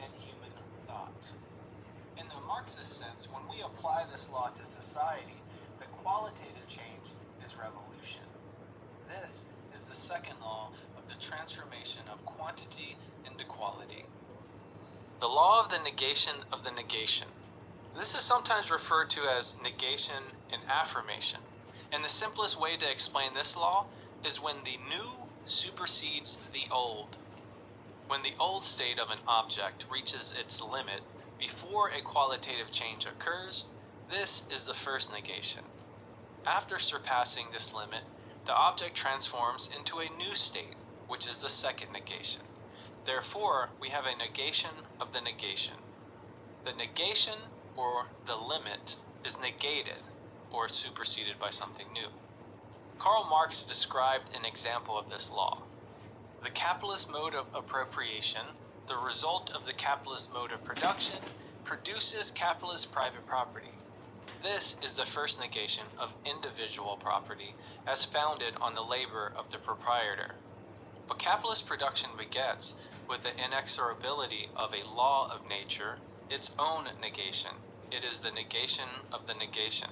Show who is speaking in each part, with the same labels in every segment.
Speaker 1: and human thought. In the Marxist sense, when we apply this law to society, the qualitative change is revolution. This is the second law of the transformation of quantity into quality. The law of the negation of the negation. This is sometimes referred to as negation and affirmation. And the simplest way to explain this law is when the new supersedes the old. When the old state of an object reaches its limit before a qualitative change occurs, this is the first negation. After surpassing this limit, the object transforms into a new state, which is the second negation. Therefore, we have a negation of the negation. The negation, or the limit, is negated, or superseded by something new. Karl Marx described an example of this law. The capitalist mode of appropriation, the result of the capitalist mode of production, produces capitalist private property. This is the first negation of individual property as founded on the labor of the proprietor. But capitalist production begets, with the inexorability of a law of nature, its own negation. It is the negation of the negation.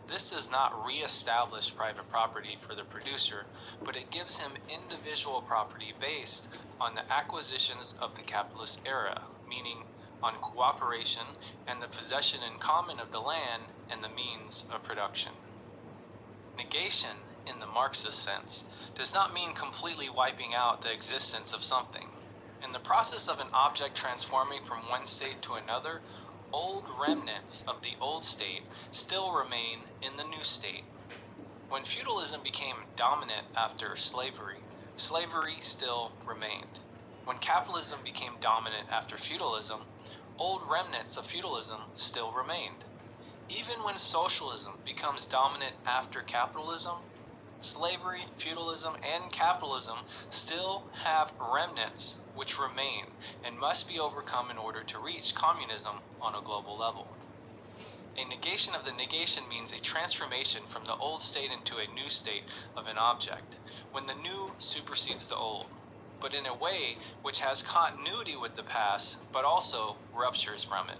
Speaker 1: This does not re-establish private property for the producer, but it gives him individual property based on the acquisitions of the capitalist era, meaning on cooperation and the possession in common of the land and the means of production. Negation, in the Marxist sense, does not mean completely wiping out the existence of something. In the process of an object transforming from one state to another, old remnants of the old state still remain in the new state. When feudalism became dominant after slavery, slavery still remained. When capitalism became dominant after feudalism, old remnants of feudalism still remained. Even when socialism becomes dominant after capitalism, slavery, feudalism, and capitalism still have remnants which remain and must be overcome in order to reach communism on a global level. A negation of the negation means a transformation from the old state into a new state of an object, when the new supersedes the old, but in a way which has continuity with the past, but also ruptures from it.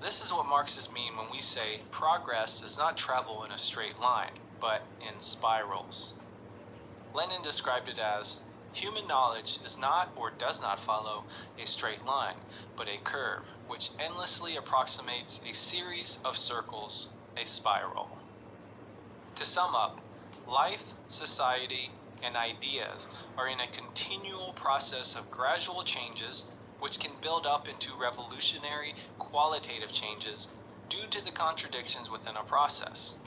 Speaker 1: This is what Marxists mean when we say progress does not travel in a straight line, but in spirals. Lenin described it as, human knowledge is not or does not follow a straight line, but a curve, which endlessly approximates a series of circles, a spiral. To sum up, life, society, and ideas are in a continual process of gradual changes which can build up into revolutionary qualitative changes due to the contradictions within a process.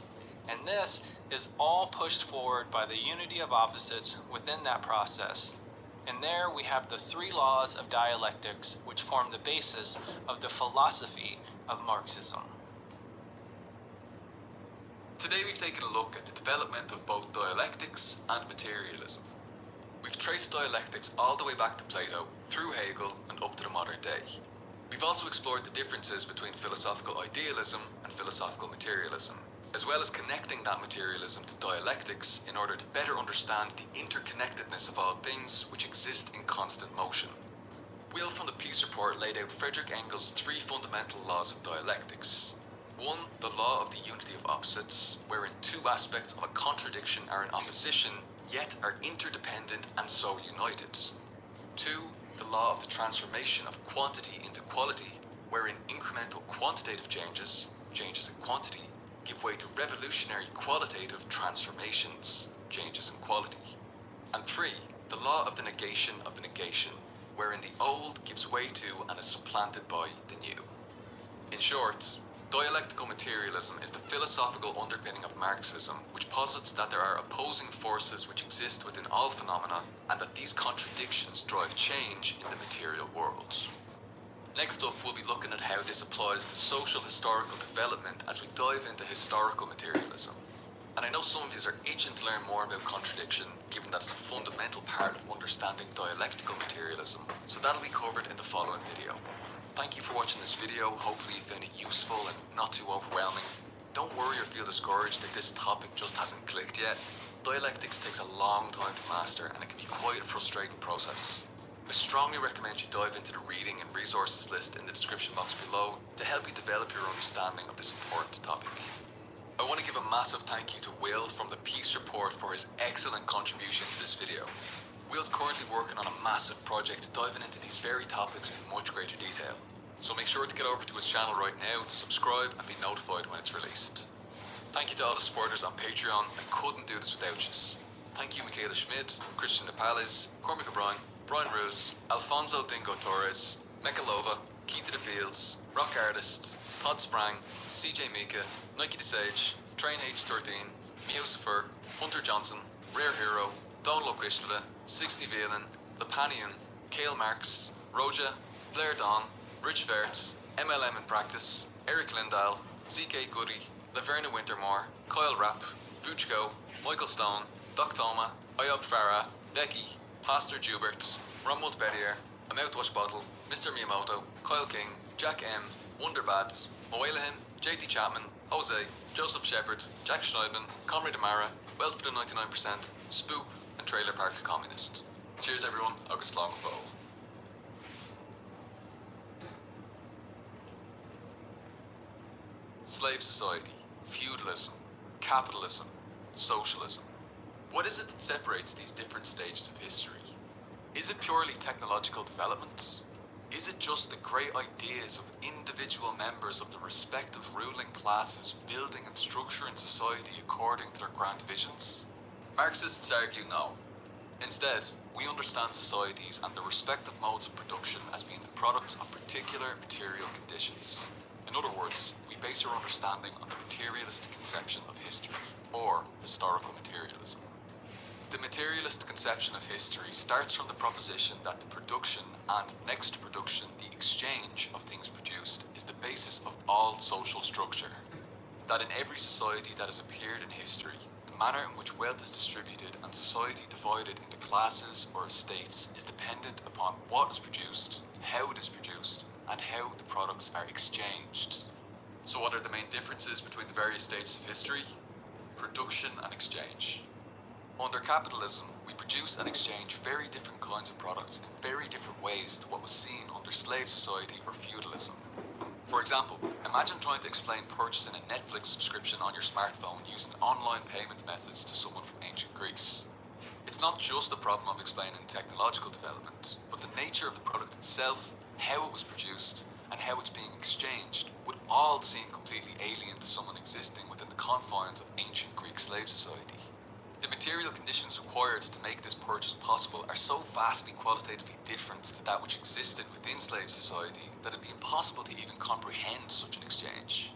Speaker 1: And this is all pushed forward by the unity of opposites within that process. And there we have the three laws of dialectics which form the basis of the philosophy of Marxism.
Speaker 2: Today we've taken a look at the development of both dialectics and materialism. We've traced dialectics all the way back to Plato, through Hegel, and up to the modern day. We've also explored the differences between philosophical idealism and philosophical materialism, as well as connecting that materialism to dialectics in order to better understand the interconnectedness of all things which exist in constant motion. Will from the Peace Report laid out Friedrich Engels' three fundamental laws of dialectics. 1. The law of the unity of opposites, wherein two aspects of a contradiction are in opposition, yet are interdependent and so united. 2. The law of the transformation of quantity into quality, wherein incremental quantitative changes in quantity, give way to revolutionary qualitative transformations, changes in quality. And 3. The law of the negation, wherein the old gives way to and is supplanted by the new. In short, dialectical materialism is the philosophical underpinning of Marxism, which posits that there are opposing forces which exist within all phenomena, and that these contradictions drive change in the material world. Next up, we'll be looking at how this applies to social historical development as we dive into historical materialism. And I know some of you are itching to learn more about contradiction, given that it's a fundamental part of understanding dialectical materialism, so that'll be covered in the following video. Thank you for watching this video. Hopefully you found it useful and not too overwhelming. Don't worry or feel discouraged if this topic just hasn't clicked yet. Dialectics takes a long time to master and it can be quite a frustrating process. I strongly recommend you dive into the reading and resources list in the description box below to help you develop your understanding of this important topic. I want to give a massive thank you to Will from the Peace Report for his excellent contribution to this video. Will's currently working on a massive project diving into these very topics in much greater detail, so make sure to get over to his channel right now to subscribe and be notified when it's released. Thank you to all the supporters on Patreon. I couldn't do this without you. Thank you Michaela Schmid, Christian Nepales, Cormac O'Brien, Brian Roos, Alfonso Dingo Torres, Mekalova, Key to the Fields, Rock Artist, Todd Sprang, CJ Mika, Nike the Sage, Train H13, Meowsifer, Hunter Johnson, Rare Hero, Don Loquishlada, 60 Valen, Lepanian, Kale Marx, Roja, Blair Don, Rich Vert, MLM in Practice, Eric Lindahl, ZK Goody, Laverna Wintermore, Kyle Rapp, Vuchko, Michael Stone, Doc Toma, Ayob Farah, Becky, Pastor Jubert, Romuald Bettier, A Mouthwash Bottle, Mr. Miyamoto, Kyle King, Jack M, Wonderbads, Moelahin, JT Chapman, Jose, Joseph Shepard, Jack Schneidman, Conrad Amara, Wealth for the 99%, Spoop, and Trailer Park Communist. Cheers everyone, August Long Foe. Slave society, feudalism, capitalism, socialism. What is it that separates these different stages of history? Is it purely technological development? Is it just the great ideas of individual members of the respective ruling classes building and structuring society according to their grand visions? Marxists argue no. Instead, we understand societies and their respective modes of production as being the products of particular material conditions. In other words, we base our understanding on the materialist conception of history, or historical materialism. The materialist conception of history starts from the proposition that the production and, next to production, the exchange of things produced is the basis of all social structure. That in every society that has appeared in history, the manner in which wealth is distributed and society divided into classes or estates is dependent upon what is produced, how it is produced, and how the products are exchanged. So what are the main differences between the various stages of history? Production and exchange. Under capitalism, we produce and exchange very different kinds of products in very different ways to what was seen under slave society or feudalism. For example, imagine trying to explain purchasing a Netflix subscription on your smartphone using online payment methods to someone from ancient Greece. It's not just a problem of explaining technological development, but the nature of the product itself, how it was produced, and how it's being exchanged would all seem completely alien to someone existing within the confines of ancient Greek slave society. The material conditions required to make this purchase possible are so vastly qualitatively different to that which existed within slave society that it'd be impossible to even comprehend such an exchange.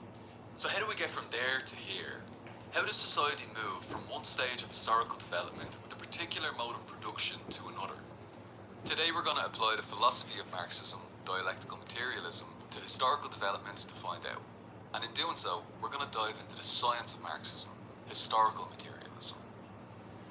Speaker 2: So how do we get from there to here? How does society move from one stage of historical development with a particular mode of production to another? Today we're going to apply the philosophy of Marxism, dialectical materialism, to historical development to find out. And in doing so, we're going to dive into the science of Marxism, historical materialism.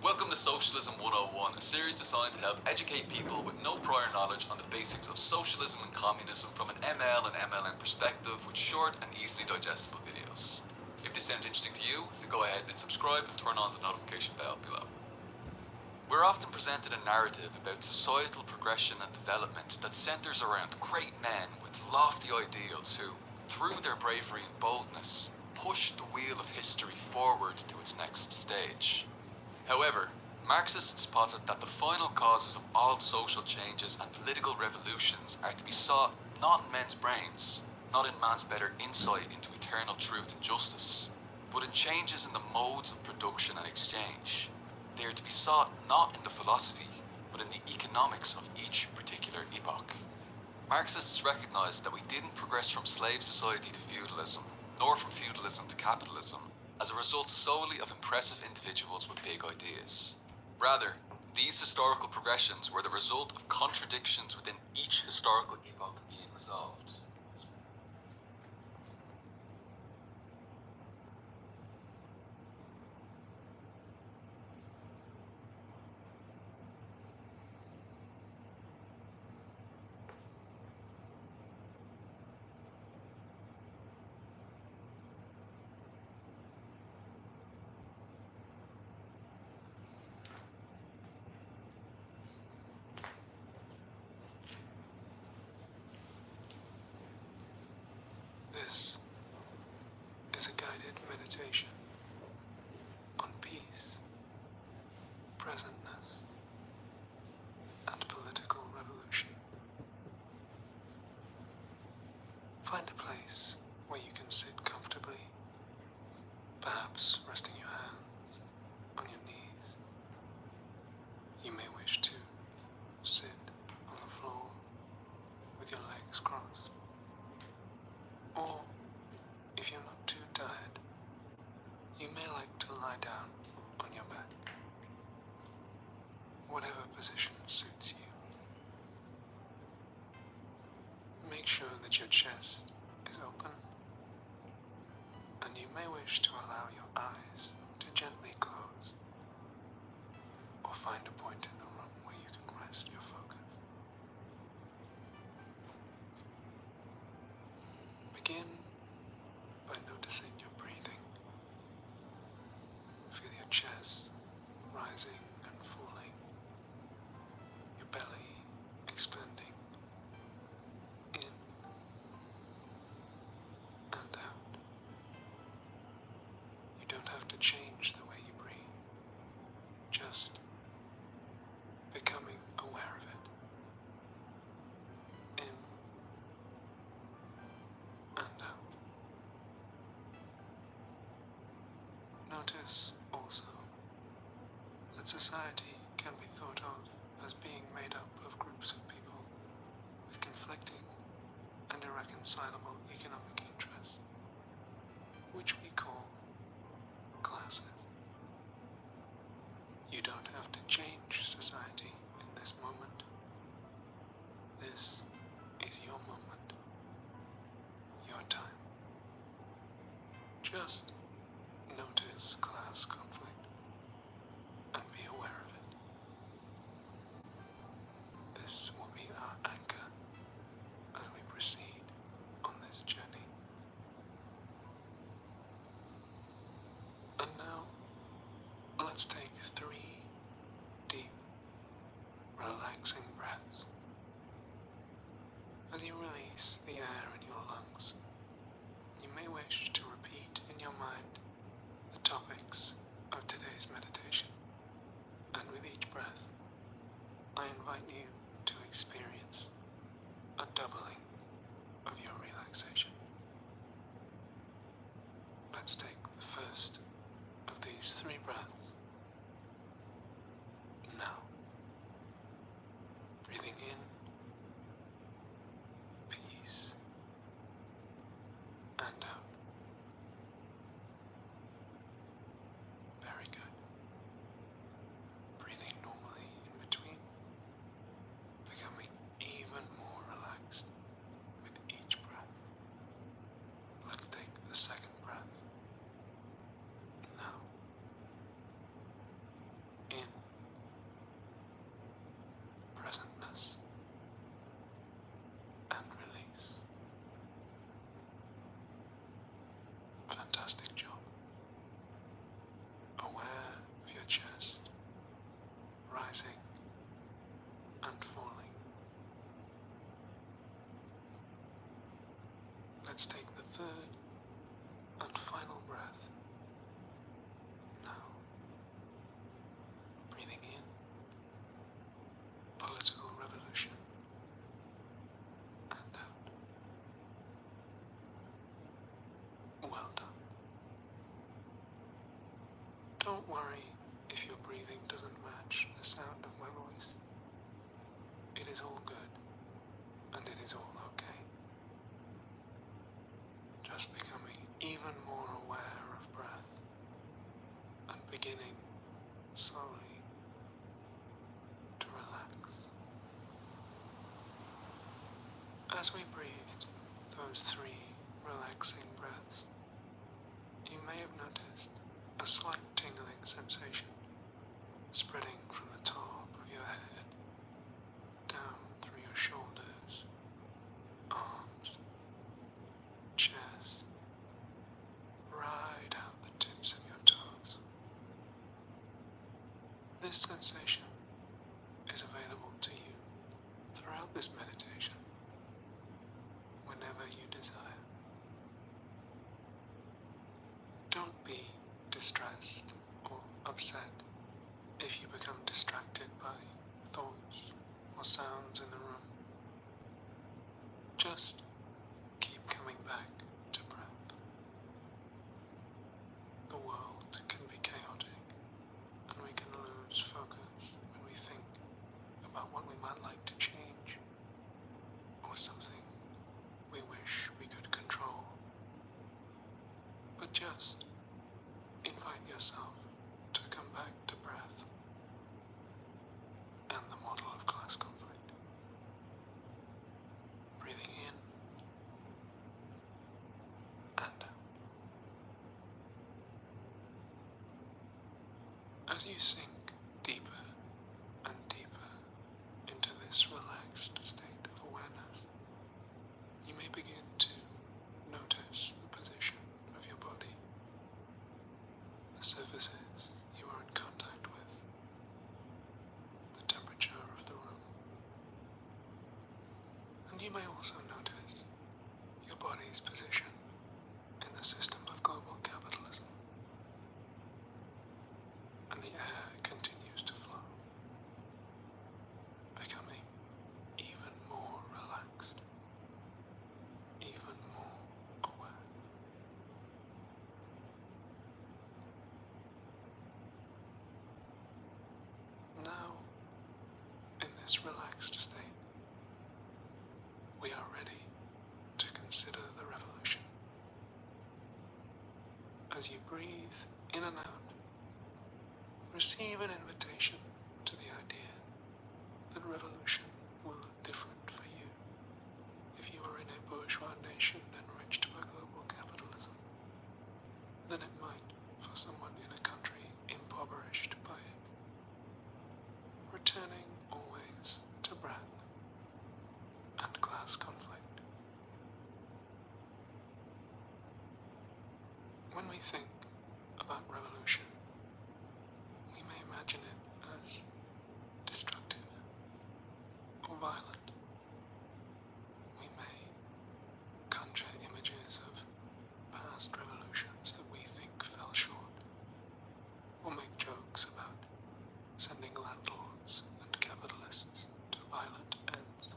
Speaker 2: Welcome to Socialism 101, a series designed to help educate people with no prior knowledge on the basics of socialism and communism from an ML and MLM perspective with short and easily digestible videos. If this sounds interesting to you, then go ahead and subscribe and turn on the notification bell below. We're often presented a narrative about societal progression and development that centres around great men with lofty ideals who, through their bravery and boldness, push the wheel of history forward to its next stage. However, Marxists posit that the final causes of all social changes and political revolutions are to be sought not in men's brains, not in man's better insight into eternal truth and justice, but in changes in the modes of production and exchange. They are to be sought not in the philosophy, but in the economics of each particular epoch. Marxists recognise that we didn't progress from slave society to feudalism, nor from feudalism to capitalism, as a result solely of impressive individuals with big ideas. Rather, these historical progressions were the result of contradictions within each historical epoch being resolved.
Speaker 3: This is a guided meditation on peace, presentness, and political revolution. Find a place where you can sit comfortably, perhaps resting your hands on your knees. You may wish to sit on the floor with your legs crossed, or if you're not too tired, you may like to lie down on your back. Whatever position suits you. Make sure that your chest is open, and you may wish to allow your eyes to gently close, or find a point in the room where you can rest your focus. Begin by noticing your breathing. Feel your chest rising and falling, your belly expanding in and out. You don't have to change the way you breathe, just becoming aware of it. In and out. Notice also that society can be thought of as being made up of groups of people with conflicting and irreconcilable economic interests, which we call classes. You don't have to change society in this moment. This is your moment, your time. Just notice class conflict and be aware of it. This will be our anchor as we proceed on this journey. And now, let's take 3 deep, relaxing breaths. As you release the air in your lungs, you may wish to repeat in your mind the topics of today's meditation. And with each breath, I invite you to experience a doubling of your relaxation. Let's take the first of these 3 breaths. Now, breathing in peace and out. Very good. Breathing normally in between, becoming even more relaxed with each breath. Let's take the second breath. Now, in presentness and release. Fantastic job. Aware of your chest rising and falling. Let's take the third and final breath. Now, breathing in political revolution and out. Well done. Don't worry if your breathing doesn't match the sound of my voice. It is all good, and it is all okay. Just becoming even more aware of breath, and beginning slowly to relax. As we breathed those 3 relaxing breaths, you may have noticed a slight tingling sensation spreading from the top of your head down through your shoulders, arms, chest, right out the tips of your toes. This sensation is available to you throughout this meditation, whenever you desire. just keep coming back to breath. The world can be chaotic, and we can lose focus when we think about what we might like to change, or something we wish we could control. But just invite yourself to come back to breath and the model of class conflict. Breathing in and out. As you sink deeper and deeper into this relaxed state of awareness, you may begin to notice the position of your body, the surfaces you are in contact with, the temperature of the room. And you may also notice your body's position in the system of global capitalism. And the air continues to flow, becoming even more relaxed, even more aware. Now, in this relaxed state, we are ready to consider the revolution. As you breathe in and out, receive an invitation to the idea that revolution will look different for you if you are in a bourgeois nation enriched by global capitalism than it might for someone in a country impoverished by it. Returning always to breath and class conflict. When we think about revolution, we may imagine it as destructive or violent. We may conjure images of past revolutions that we think fell short, or make jokes about sending landlords and capitalists to violent ends.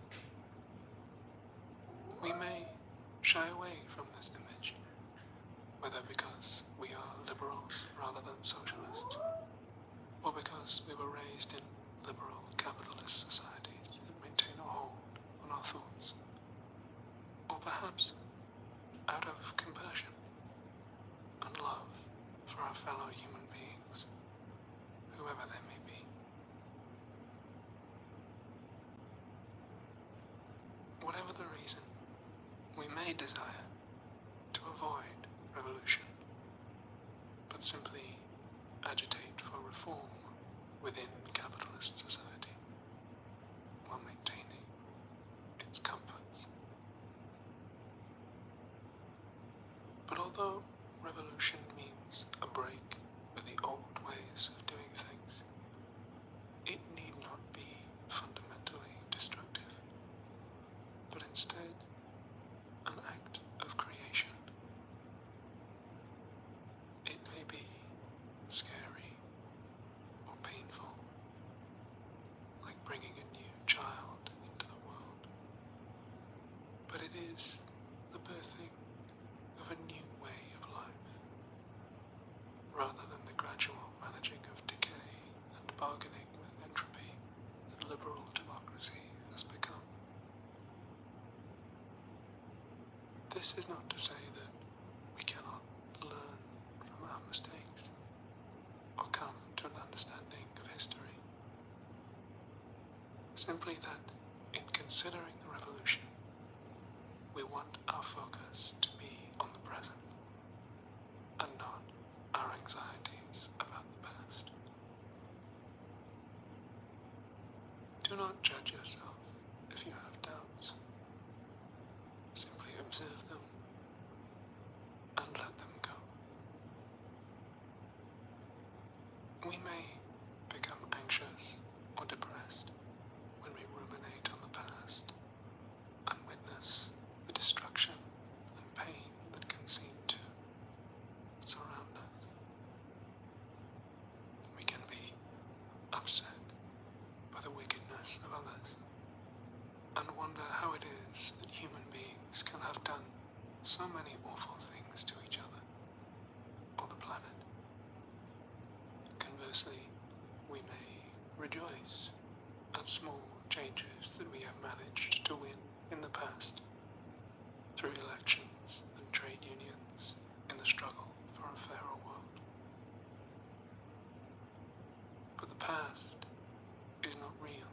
Speaker 3: We may shy away from this image, whether because we are liberals rather than socialists, or because we were raised in liberal capitalist societies that maintain a hold on our thoughts, or perhaps out of compassion and love for our fellow human beings, whoever they may be. Whatever the reason, we may desire to avoid revolution, but simply agitate for reform within capitalist society while maintaining its comforts. But although revolution means a break with the old ways of doing things, it need not be fundamentally destructive, but instead an act of creation. It may be scary or painful, like bringing a new child into the world, but it is the birthing of a new way of life, rather than the gradual managing of decay and bargaining with entropy that liberal democracy has become. This is not to say that we cannot learn from our mistakes or come to an understanding of history. Simply that, in considering the revolution, we want our focus to be on the present and not our anxieties about the past. Do not judge yourself if you have doubts. Simply observe them and let them go. We may become anxious or depressed when we ruminate on the past and witness the destruction and pain that can seem to surround us. We can be upset by the wickedness of others and wonder how it us that human beings can have done so many awful things to each other or the planet. Conversely, we may rejoice at small changes that we have managed to win in the past through elections and trade unions in the struggle for a fairer world. But the past is not real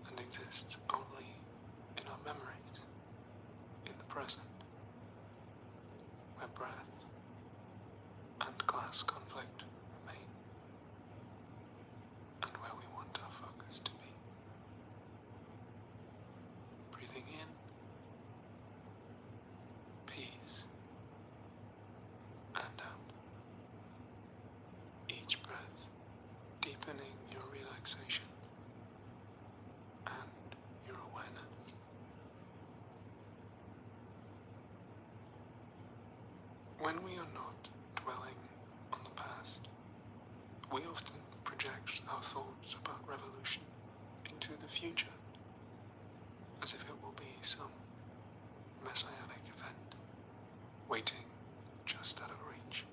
Speaker 3: and exists only in our memories, in the present, where breath and class conflict remain, and where we want our focus to be. Breathing in, peace, and out. Each breath deepening your relaxation and your awareness. When we are not dwelling on the past, we often project our thoughts about revolution into the future, as if it will be some messianic event, waiting just out of reach,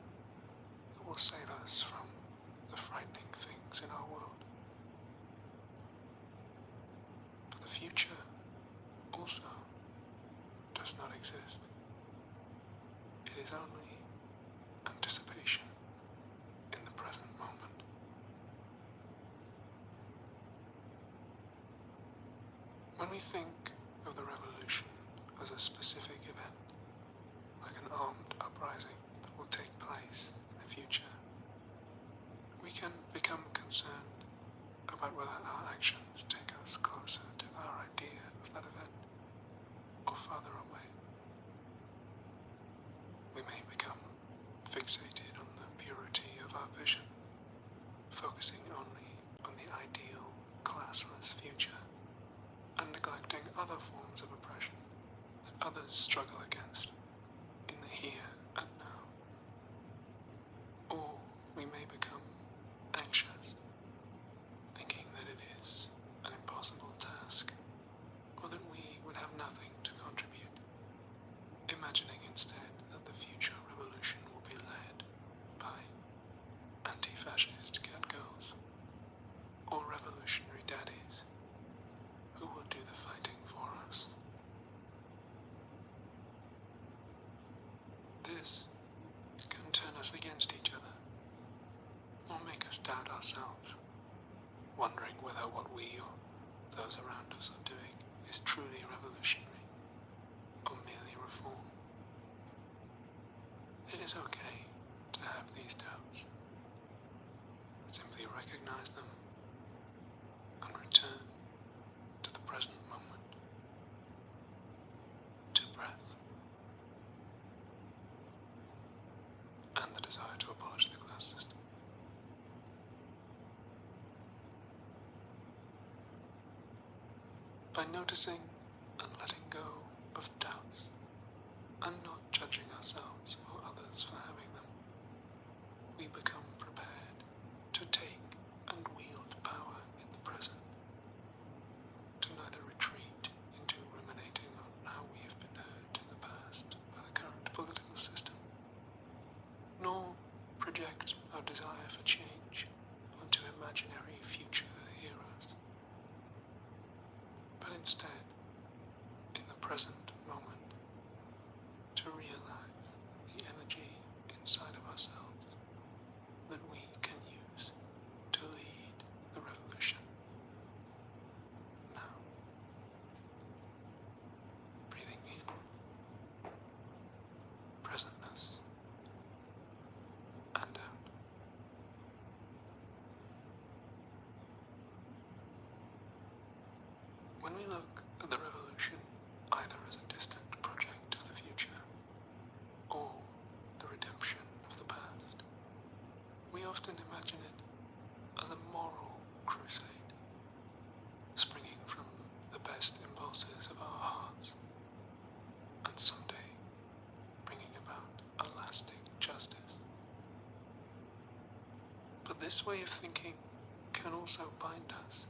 Speaker 3: that will save us from the frightening things in our world. But the future also does not exist. It is only anticipation in the present moment. When we think of the revolution as a specific event, like an armed uprising that will take place in the future, we can become concerned about whether our actions take us closer to our idea of that event or farther away. We may become fixated on the purity of our vision, focusing only on the ideal classless future and neglecting other forms of oppression that others struggle against in the here and now. Or we may become anxious, thinking that it is an impossible task, or that we would have nothing to contribute, imagining instead that the future revolution will be led by anti-fascist catgirls or revolutionary daddies who will do the fighting for us. This can turn us against each other, or make us doubt ourselves, wondering whether what we or those around us are doing is truly revolutionary or merely reform. It is okay to have these doubts. Simply recognize them and return to the present moment, to breath, and the desire to abolish the class system. By noticing and letting go of doubts, and not judging ourselves or others for having them, we become prepared to take and wield power in the present, to neither retreat into ruminating on how we have been hurt in the past by the current political system, nor project our desire for change onto imaginary future heroes, but instead, in the present moment, to realize the energy inside of ourselves that we can use to lead the revolution. Now, breathing in, presentness, and out. When we look at the revolution either as a distant project of the future or the redemption of the past, we often imagine it as a moral crusade, springing from the best impulses of our hearts, and someday bringing about a lasting justice. But this way of thinking can also bind us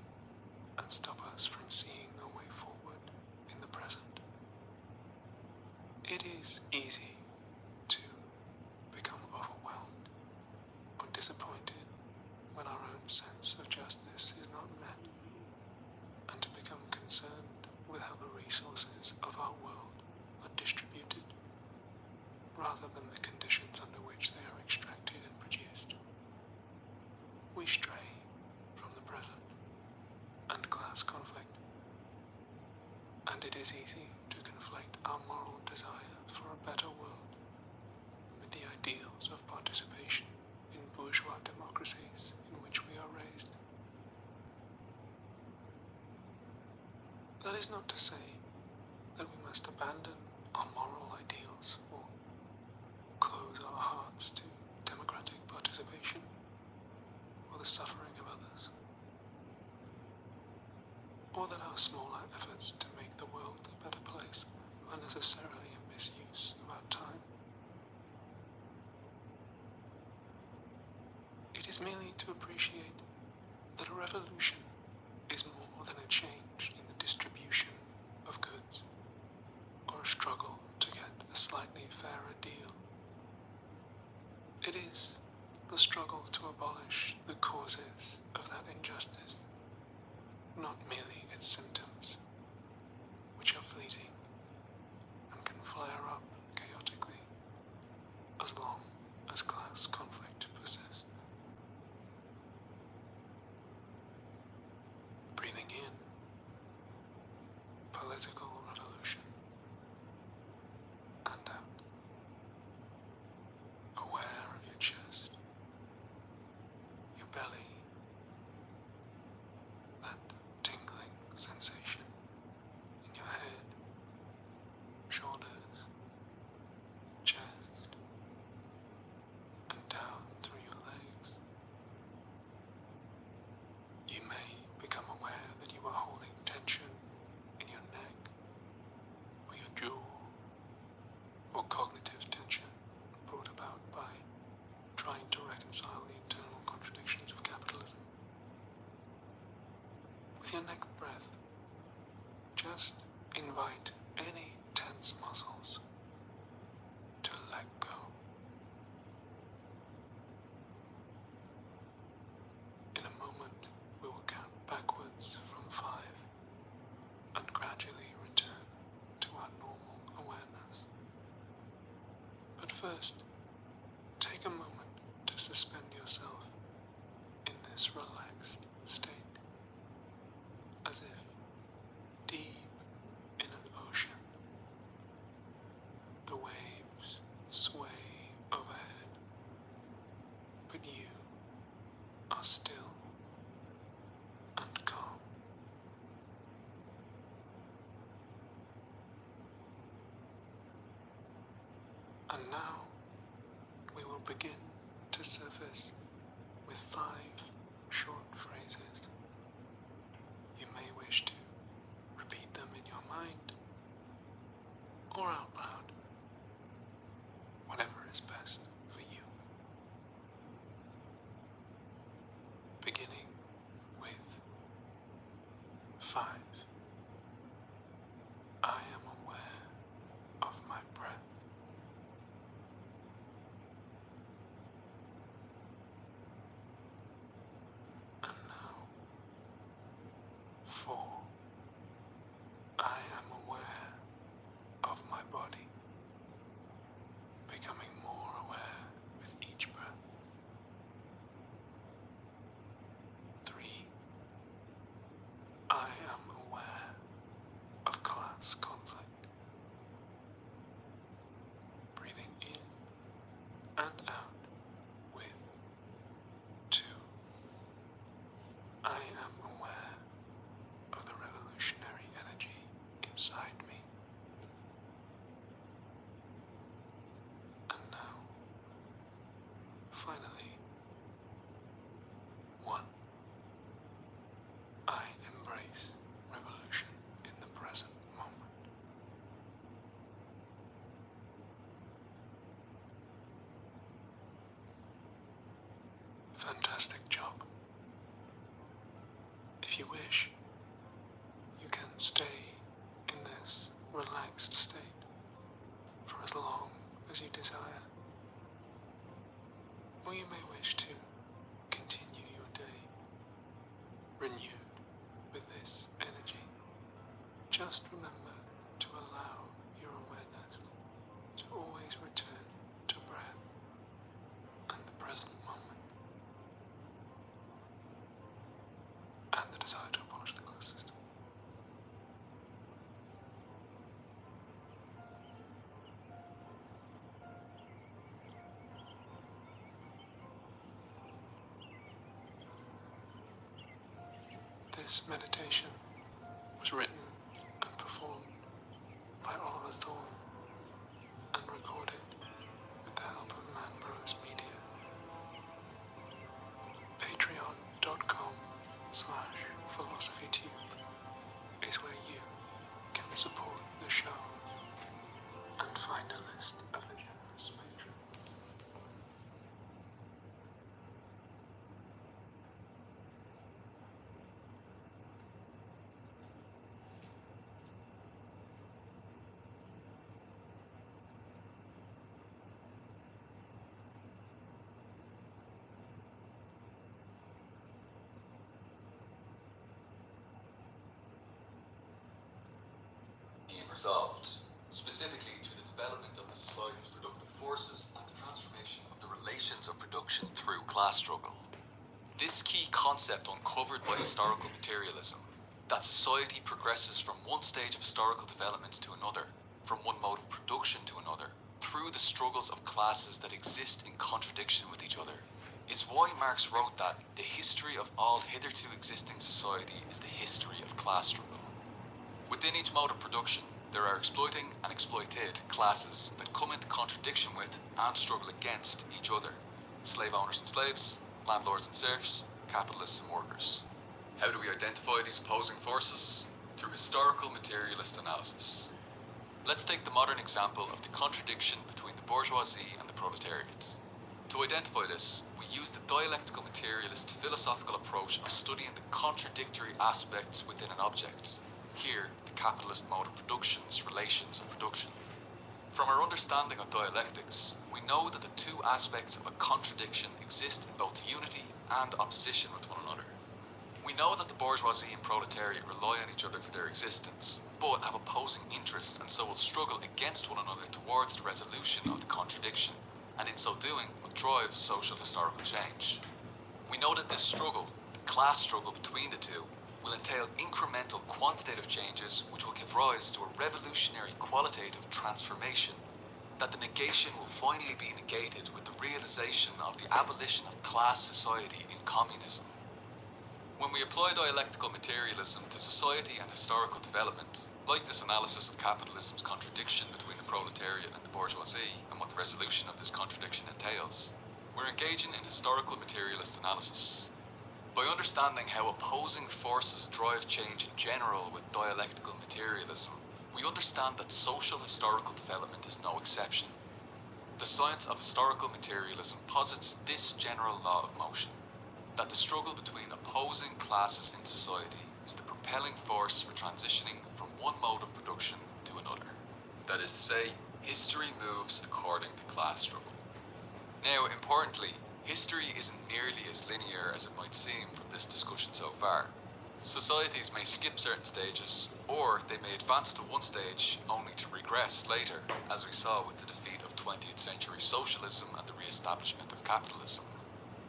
Speaker 3: and stop us from seeing a way forward in the is easy to become overwhelmed or disappointed when our own sense of justice is not met, and to become concerned with how the resources of our world are distributed, rather than the conditions under which they are extracted and produced. We stray from the present and class conflict, and it is easy to conflate our moral desire for a better world with the ideals of participation in bourgeois democracies in which we are raised. That is not to say that we must abandon our moral ideals or close our hearts to democratic participation or the suffering of others, or that our smaller efforts to make the world a better place are necessarily a misuse of our time. It is merely to appreciate that a revolution is more than a change in the distribution of goods, or a struggle to get a slightly fairer deal. It is the struggle to abolish the causes of that injustice, not merely its symptoms, which are fleeting and can flare up chaotically as long as class conflict persists. Breathing in, political revolution, and out, aware of your chest, your belly, that tingling sensation in your head, shoulders, chest, and down through your legs. You may become aware that you are holding tension in your neck, or your jaw, or cognitive tension brought about by trying to reconcile the internal contradictions of capitalism. With your next breath, just invite any tense muscles to let go. In a moment, we will count backwards from 5 and gradually return to our normal awareness. But first, take a moment to suspend yourself in this relaxed state, as if deep in an ocean, the waves sway overhead, but you are still and calm. And now we will begin to surface with 5 short phrases. You may wish to repeat them in your mind or out loud, whatever is best for you. Beginning with 5. I am aware of my breath. And now, 4. I am aware of my body, becoming more aware with each breath. 3. I am aware of class conflict, breathing in and out with 2. I am aware of the revolutionary energy inside me. And now, finally, 1. I embrace revolution in the present moment. Fantastic job. If you wish, you can stay in this relaxed state for as long just remember to allow your awareness to always return to breath and the present moment, and the desire to abolish the class system. This meditation was written and performed by Oliver Thorne and recorded with the help of Man Bros Media. Patreon.com/philosophytube is where you can support the show and find a list of the generous patrons.
Speaker 2: Being resolved, specifically through the development of the society's productive forces and the transformation of the relations of production through class struggle. This key concept uncovered by historical materialism, that society progresses from one stage of historical development to another, from one mode of production to another, through the struggles of classes that exist in contradiction with each other, is why Marx wrote that the history of all hitherto existing society is the history of class struggle. Within each mode of production, there are exploiting and exploited classes that come into contradiction with and struggle against each other. Slave owners and slaves, landlords and serfs, capitalists and workers. How do we identify these opposing forces? Through historical materialist analysis. Let's take the modern example of the contradiction between the bourgeoisie and the proletariat. To identify this, we use the dialectical materialist philosophical approach of studying the contradictory aspects within an object. Here, the capitalist mode of production's relations of production. From our understanding of dialectics, we know that the two aspects of a contradiction exist in both unity and opposition with one another. We know that the bourgeoisie and proletariat rely on each other for their existence, but have opposing interests and so will struggle against one another towards the resolution of the contradiction, and in so doing will drive social historical change. We know that this struggle, the class struggle between the two, will entail incremental quantitative changes which will give rise to a revolutionary qualitative transformation, that the negation will finally be negated with the realization of the abolition of class society in communism. When we apply dialectical materialism to society and historical development, like this analysis of capitalism's contradiction between the proletariat and the bourgeoisie and what the resolution of this contradiction entails, we're engaging in historical materialist analysis. By understanding how opposing forces drive change in general with dialectical materialism, we understand that social historical development is no exception. The science of historical materialism posits this general law of motion, that the struggle between opposing classes in society is the propelling force for transitioning from one mode of production to another. That is to say, history moves according to class struggle. Now, importantly, history isn't nearly as linear as it might seem from this discussion so far. Societies may skip certain stages, or they may advance to one stage only to regress later, as we saw with the defeat of 20th century socialism and the re-establishment of capitalism.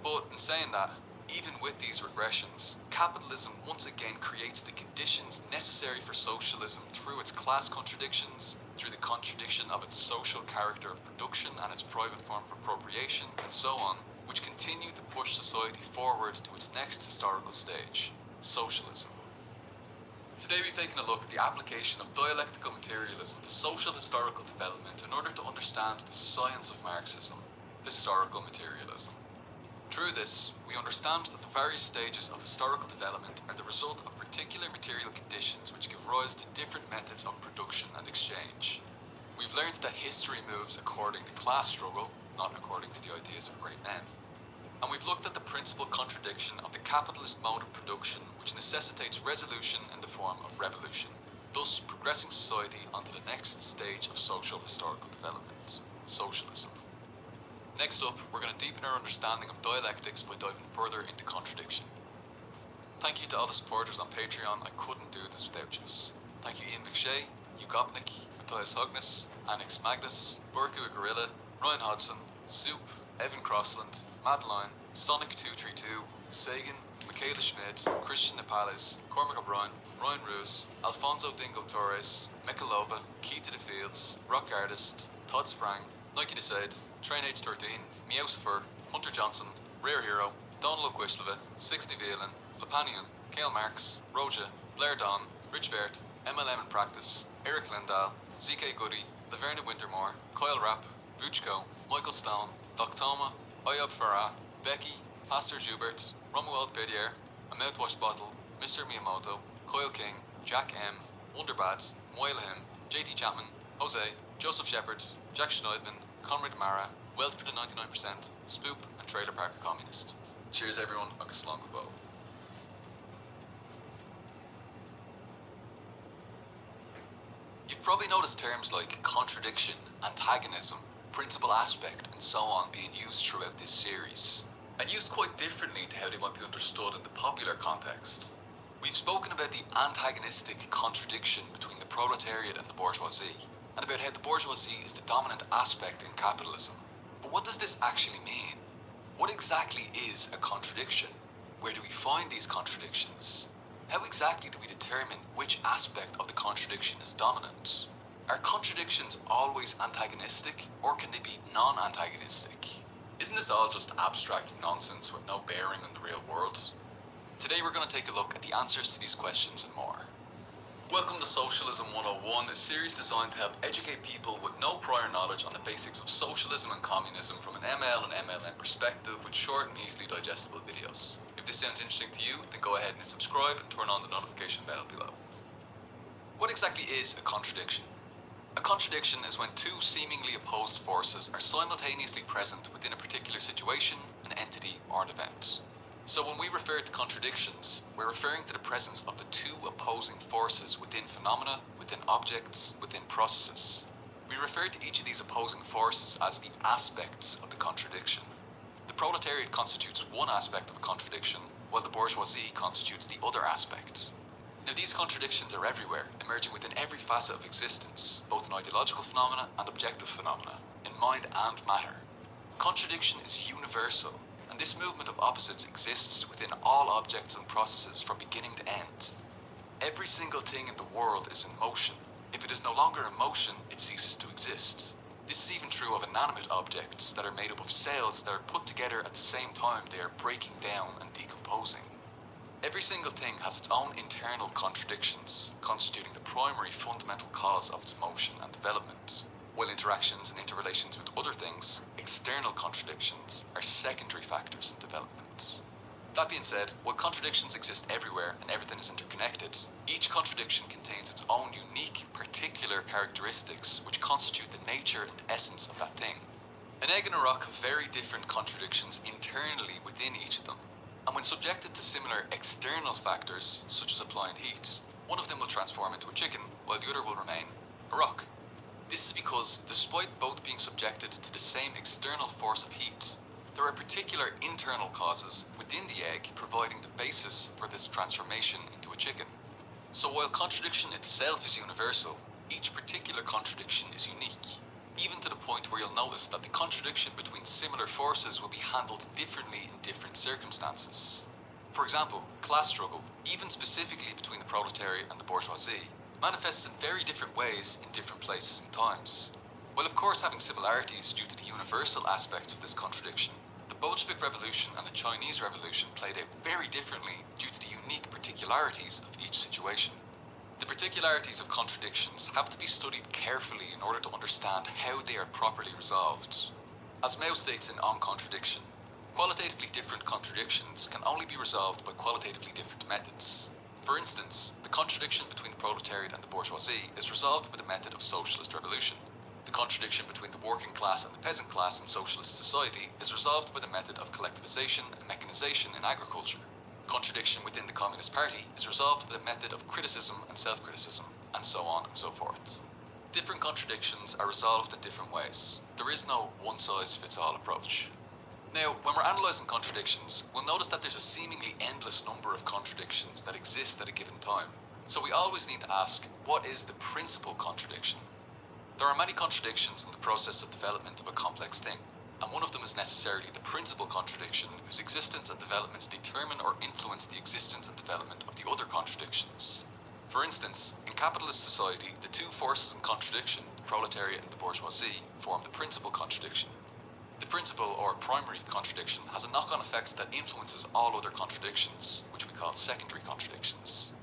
Speaker 2: But in saying that, even with these regressions, capitalism once again creates the conditions necessary for socialism through its class contradictions, through the contradiction of its social character of production and its private form of appropriation, and so on, which continue to push society forward to its next historical stage, socialism. Today we've taken a look at the application of dialectical materialism to social historical development in order to understand the science of Marxism, historical materialism. Through this, we understand that the various stages of historical development are the result of particular material conditions which give rise to different methods of production and exchange. We've learned that history moves according to class struggle, not according to the ideas of great men. And we've looked at the principal contradiction of the capitalist mode of production which necessitates resolution in the form of revolution, thus progressing society onto the next stage of social historical development, socialism. Next up, we're going to deepen our understanding of dialectics by diving further into contradiction. Thank you to all the supporters on Patreon. I couldn't do this without you. Thank you Ian McShay, Hugh Gopnik, Matthias Hugness, Annex Magnus, Burku Gorilla, Ryan Hodson, Soup, Evan Crossland, Madeline, Sonic232, Sagan, Michaela Schmidt, Christian Nepales, Cormac O'Brien, Ryan Roos, Alfonso Dingo Torres, Mikalova, Key to the Fields, Rock Artist, Todd Sprang, Nike Decide, Train Age 13, Meowsifer, Hunter Johnson, Rare Hero, Donald O'Quishleva, Sixty Valen, Lepanian, Kale Marks, Roja, Blair Don, Rich Vert, MLM in Practice, Eric Lindahl, ZK Goody, Laverna Wintermore, Kyle Rapp, Vuchko, Michael Stone, Doctoma, Ayab Farah, Becky, Pastor Joubert, Romuald Bedier, A Mouthwash Bottle, Mr. Miyamoto, Coyle King, Jack M, Wonderbad, Moilahim, JT Chapman, Jose, Joseph Shepard, Jack Schneidman, Conrad Mara, Wealth for the 99%, Spoop, and Trailer Park Communist. Cheers everyone, agus slán go bhfuil. You've probably noticed terms like contradiction, antagonism, principal aspect, and so on being used throughout this series, and used quite differently to how they might be understood in the popular context. We've spoken about the antagonistic contradiction between the proletariat and the bourgeoisie, and about how the bourgeoisie is the dominant aspect in capitalism. But what does this actually mean? What exactly is a contradiction? Where do we find these contradictions? How exactly do we determine which aspect of the contradiction is dominant? Are contradictions always antagonistic, or can they be non-antagonistic? Isn't this all just abstract nonsense with no bearing on the real world? Today we're going to take a look at the answers to these questions and more. Welcome to Socialism 101, a series designed to help educate people with no prior knowledge on the basics of socialism and communism from an ML and MLM perspective with short and easily digestible videos. If this sounds interesting to you, then go ahead and hit subscribe and turn on the notification bell below. What exactly is a contradiction? A contradiction is when two seemingly opposed forces are simultaneously present within a particular situation, an entity, or an event. So when we refer to contradictions, we're referring to the presence of the two opposing forces within phenomena, within objects, within processes. We refer to each of these opposing forces as the aspects of the contradiction. The proletariat constitutes one aspect of a contradiction, while the bourgeoisie constitutes the other aspect. Now these contradictions are everywhere, emerging within every facet of existence, both in ideological phenomena and objective phenomena, in mind and matter. Contradiction is universal, and this movement of opposites exists within all objects and processes from beginning to end. Every single thing in the world is in motion. If it is no longer in motion, it ceases to exist. This is even true of inanimate objects that are made up of cells that are put together at the same time they are breaking down and decomposing. Every single thing has its own internal contradictions, constituting the primary fundamental cause of its motion and development, while interactions and interrelations with other things, external contradictions, are secondary factors in development. That being said, while contradictions exist everywhere and everything is interconnected, each contradiction contains its own unique, particular characteristics which constitute the nature and essence of that thing. An egg and a rock have very different contradictions internally within each of them, and when subjected to similar external factors, such as applying heat, one of them will transform into a chicken, while the other will remain a rock. This is because, despite both being subjected to the same external force of heat, there are particular internal causes within the egg providing the basis for this transformation into a chicken. So while contradiction itself is universal, each particular contradiction is unique, even to the point where you'll notice that the contradiction between similar forces will be handled differently in different circumstances. For example, class struggle, even specifically between the proletariat and the bourgeoisie, manifests in very different ways in different places and times. While of course having similarities due to the universal aspects of this contradiction, the Bolshevik Revolution and the Chinese Revolution played out very differently due to the unique particularities of each situation. The particularities of contradictions have to be studied carefully in order to understand how they are properly resolved. As Mao states in On Contradiction, qualitatively different contradictions can only be resolved by qualitatively different methods. For instance, the contradiction between the proletariat and the bourgeoisie is resolved by the method of socialist revolution. The contradiction between the working class and the peasant class in socialist society is resolved by the method of collectivization and mechanization in agriculture. Contradiction within the Communist Party is resolved by the method of criticism and self-criticism, and so on and so forth. Different contradictions are resolved in different ways. There is no one-size-fits-all approach. Now, when we're analysing contradictions, we'll notice that there's a seemingly endless number of contradictions that exist at a given time. So we always need to ask, what is the principal contradiction? There are many contradictions in the process of development of a complex thing, and one of them is necessarily the principal contradiction whose existence and developments determine or influence the existence and development of the other contradictions. For instance, in capitalist society, the two forces in contradiction, the proletariat and the bourgeoisie, form the principal contradiction. The principal or primary contradiction has a knock-on effect that influences all other contradictions, which we call secondary contradictions.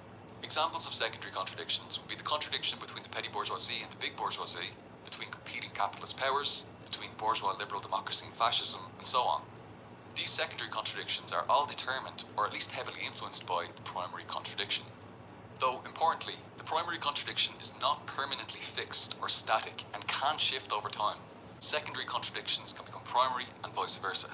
Speaker 2: Examples of secondary contradictions would be the contradiction between the petty bourgeoisie and the big bourgeoisie, between competing capitalist powers, between bourgeois liberal democracy and fascism, and so on. These secondary contradictions are all determined, or at least heavily influenced by, the primary contradiction. Though, importantly, the primary contradiction is not permanently fixed or static and can shift over time. Secondary contradictions can become primary and vice versa.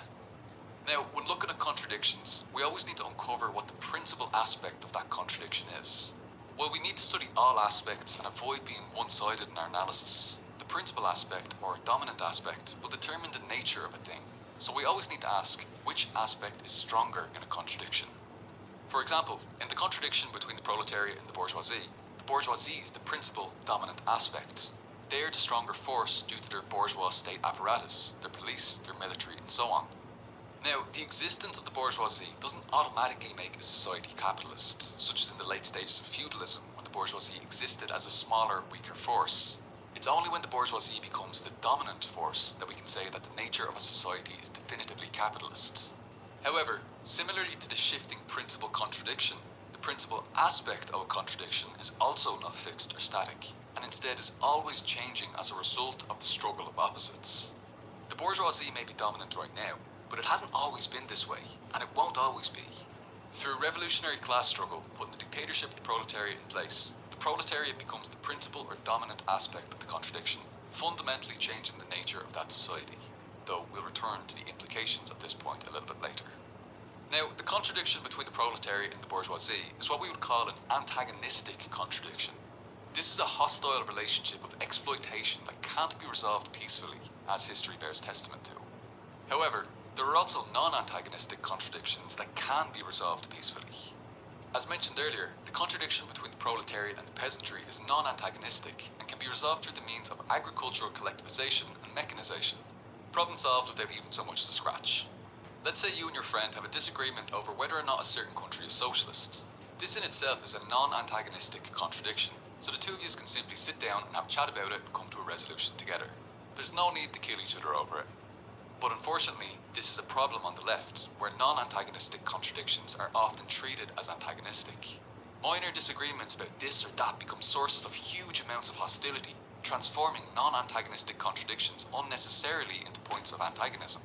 Speaker 2: Now, when looking at contradictions, we always need to uncover what the principal aspect of that contradiction is. While we need to study all aspects and avoid being one-sided in our analysis, the principal aspect, or dominant aspect, will determine the nature of a thing. So we always need to ask, which aspect is stronger in a contradiction? For example, in the contradiction between the proletariat and the bourgeoisie is the principal, dominant aspect. They are the stronger force due to their bourgeois state apparatus, their police, their military, and so on. Now, the existence of the bourgeoisie doesn't automatically make a society capitalist, such as in the late stages of feudalism, when the bourgeoisie existed as a smaller, weaker force. It's only when the bourgeoisie becomes the dominant force that we can say that the nature of a society is definitively capitalist. However, similarly to the shifting principal contradiction, the principal aspect of a contradiction is also not fixed or static, and instead is always changing as a result of the struggle of opposites. The bourgeoisie may be dominant right now, but it hasn't always been this way, and it won't always be. Through a revolutionary class struggle putting the dictatorship of the proletariat in place, the proletariat becomes the principal or dominant aspect of the contradiction, fundamentally changing the nature of that society, though we'll return to the implications of this point a little bit later. Now, the contradiction between the proletariat and the bourgeoisie is what we would call an antagonistic contradiction. This is a hostile relationship of exploitation that can't be resolved peacefully, as history bears testament to. However, there are also non-antagonistic contradictions that can be resolved peacefully. As mentioned earlier, the contradiction between the proletariat and the peasantry is non-antagonistic and can be resolved through the means of agricultural collectivization and mechanization. Problem solved without even so much as a scratch. Let's say you and your friend have a disagreement over whether or not a certain country is socialist. This in itself is a non-antagonistic contradiction, so the two of you can simply sit down and have a chat about it and come to a resolution together. There's no need to kill each other over it. But unfortunately, this is a problem on the left, where non-antagonistic contradictions are often treated as antagonistic. Minor disagreements about this or that become sources of huge amounts of hostility, transforming non-antagonistic contradictions unnecessarily into points of antagonism.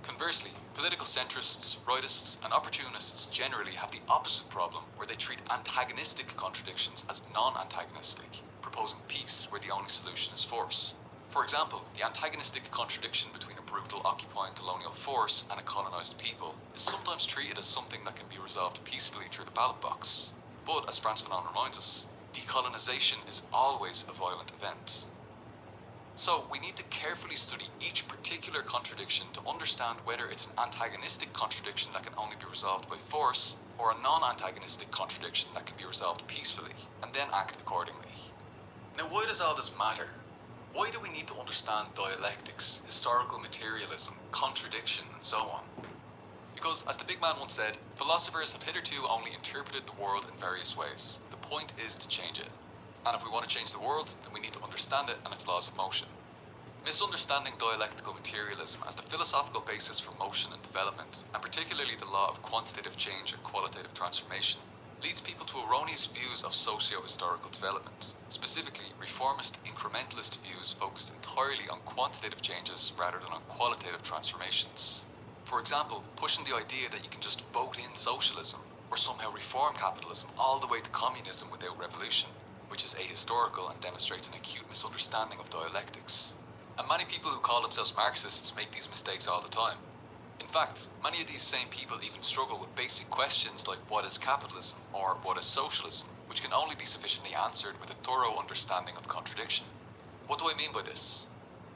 Speaker 2: Conversely, political centrists, rightists, and opportunists generally have the opposite problem, where they treat antagonistic contradictions as non-antagonistic, proposing peace where the only solution is force. For example, the antagonistic contradiction between a brutal occupying colonial force and a colonized people is sometimes treated as something that can be resolved peacefully through the ballot box. But, as Frantz Fanon reminds us, decolonization is always a violent event. So, we need to carefully study each particular contradiction to understand whether it's an antagonistic contradiction that can only be resolved by force, or a non-antagonistic contradiction that can be resolved peacefully, and then act accordingly. Now, why does all this matter? Why do we need to understand dialectics, historical materialism, contradiction, and so on? Because, as the big man once said, philosophers have hitherto only interpreted the world in various ways. The point is to change it. And if we want to change the world, then we need to understand it and its laws of motion. Misunderstanding dialectical materialism as the philosophical basis for motion and development, and particularly the law of quantitative change and qualitative transformation, leads people to erroneous views of socio-historical development, specifically reformist incrementalist views focused entirely on quantitative changes rather than on qualitative transformations. For example, pushing the idea that you can just vote in socialism, or somehow reform capitalism all the way to communism without revolution, which is ahistorical and demonstrates an acute misunderstanding of dialectics. And many people who call themselves Marxists make these mistakes all the time. In fact, many of these same people even struggle with basic questions like what is capitalism or what is socialism, which can only be sufficiently answered with a thorough understanding of contradiction. What do I mean by this?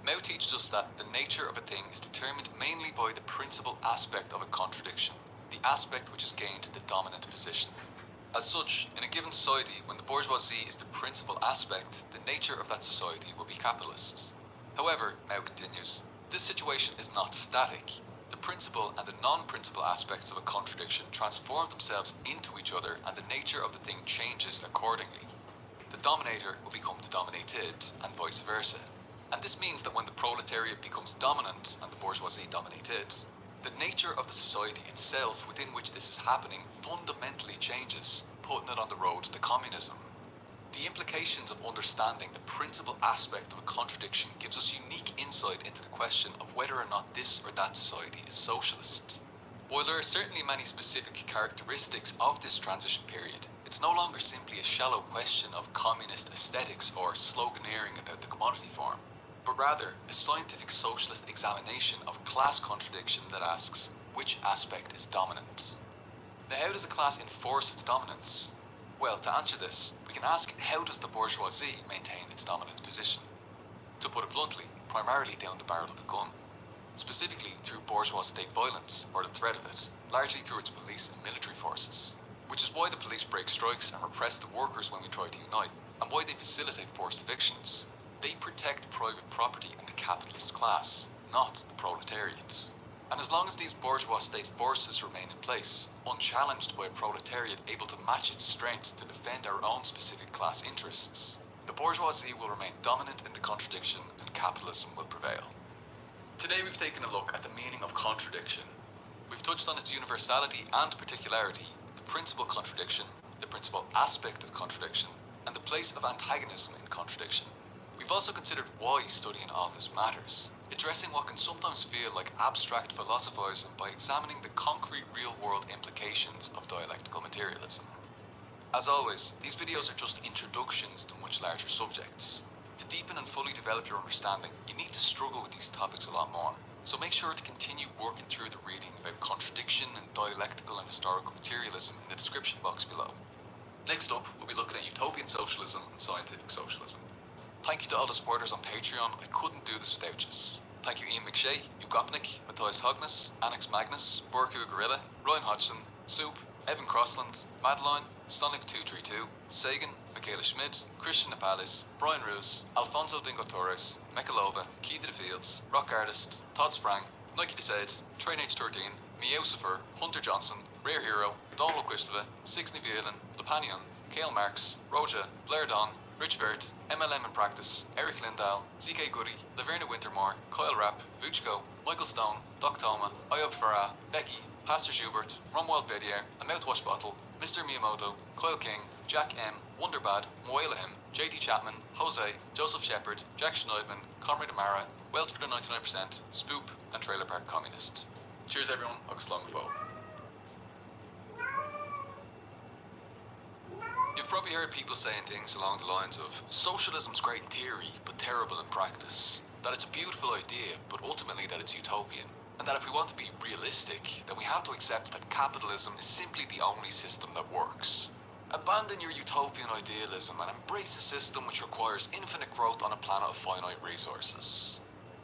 Speaker 2: Mao teaches us that the nature of a thing is determined mainly by the principal aspect of a contradiction, the aspect which has gained the dominant position. As such, in a given society, when the bourgeoisie is the principal aspect, the nature of that society will be capitalist. However, Mao continues, this situation is not static. The principal and the non-principal aspects of a contradiction transform themselves into each other and the nature of the thing changes accordingly. The dominator will become the dominated, and vice versa. And this means that when the proletariat becomes dominant and the bourgeoisie dominated, the nature of the society itself within which this is happening fundamentally changes, putting it on the road to communism. The implications of understanding the principal aspect of a contradiction gives us unique insight into the question of whether or not this or that society is socialist. While there are certainly many specific characteristics of this transition period, it's no longer simply a shallow question of communist aesthetics or sloganeering about the commodity form, but rather a scientific socialist examination of class contradiction that asks, which aspect is dominant? Now, how does a class enforce its dominance? Well, to answer this, we can ask, how does the bourgeoisie maintain its dominant position? To put it bluntly, primarily down the barrel of a gun. Specifically through bourgeois state violence, or the threat of it, largely through its police and military forces. Which is why the police break strikes and repress the workers when we try to unite, and why they facilitate forced evictions. They protect private property and the capitalist class, not the proletariat. And as long as these bourgeois state forces remain in place, unchallenged by a proletariat able to match its strength to defend our own specific class interests, the bourgeoisie will remain dominant in the contradiction and capitalism will prevail. Today we've taken a look at the meaning of contradiction. We've touched on its universality and particularity, the principal contradiction, the principal aspect of contradiction, and the place of antagonism in contradiction. We've also considered why studying all this matters, addressing what can sometimes feel like abstract philosophizing by examining the concrete real-world implications of dialectical materialism. As always, these videos are just introductions to much larger subjects. To deepen and fully develop your understanding, you need to struggle with these topics a lot more, so make sure to continue working through the reading about contradiction and dialectical and historical materialism in the description box below. Next up, we'll be looking at utopian socialism and scientific socialism. Thank you to all the supporters on Patreon. I couldn't do this without yous. Thank you Ian McShea, Ugopnik, Matthias Hogness, Annex Magnus, Borku Gorilla, Ryan Hodgson, Soup, Evan Crossland, Madeline, Sonic232, Sagan, Michaela Schmid, Christian Napalis, Brian Roos, Alfonso Dingo Torres, Mekalova, Key to the Fields, Rock Artist, Todd Sprang, Nike DeSaid, Train H13, Meowsifer, Hunter Johnson, Rare Hero, Donald Quistleva, Six Nivielin, Lepanion, Kale Marks, Roja, Blair Don, Rich Vert, MLM in Practice, Eric Lindahl, ZK Goody, Laverna Wintermore, Kyle Rapp, Vuchko, Michael Stone, Doc Toma, Ayob Farah, Becky, Pastor Schubert, Romwald Bedier, A Mouthwash Bottle, Mr. Miyamoto, Kyle King, Jack M, Wonderbad, Moelahim, JT Chapman, Jose, Joseph Shepard, Jack Schneidman, Comrade Amara, Wealth for the 99%, Spoop, and Trailer Park Communist. Cheers everyone, agus long fo. You've probably heard people saying things along the lines of, socialism's great in theory, but terrible in practice. That it's a beautiful idea, but ultimately that it's utopian. And that if we want to be realistic, then we have to accept that capitalism is simply the only system that works. Abandon your utopian idealism and embrace a system which requires infinite growth on a planet of finite resources.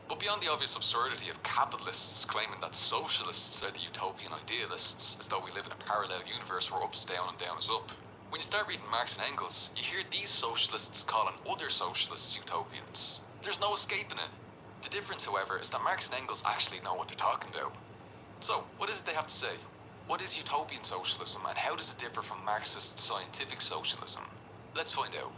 Speaker 2: But beyond the obvious absurdity of capitalists claiming that socialists are the utopian idealists, as though we live in a parallel universe where up is down and down is up, when you start reading Marx and Engels, you hear these socialists calling other socialists utopians. There's no escaping it. The difference, however, is that Marx and Engels actually know what they're talking about. So, what is it they have to say? What is utopian socialism and how does it differ from Marxist scientific socialism? Let's find out.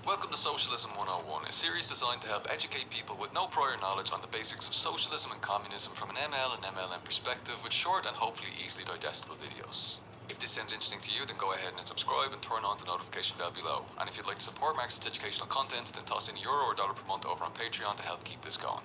Speaker 2: Welcome to Socialism 101, a series designed to help educate people with no prior knowledge on the basics of socialism and communism from an ML and MLM perspective with short and hopefully easily digestible videos. If this sounds interesting to you, then go ahead and hit subscribe and turn on the notification bell below. And if you'd like to support Marxist educational content, then toss in €1 or $1 per month over on Patreon to help keep this going.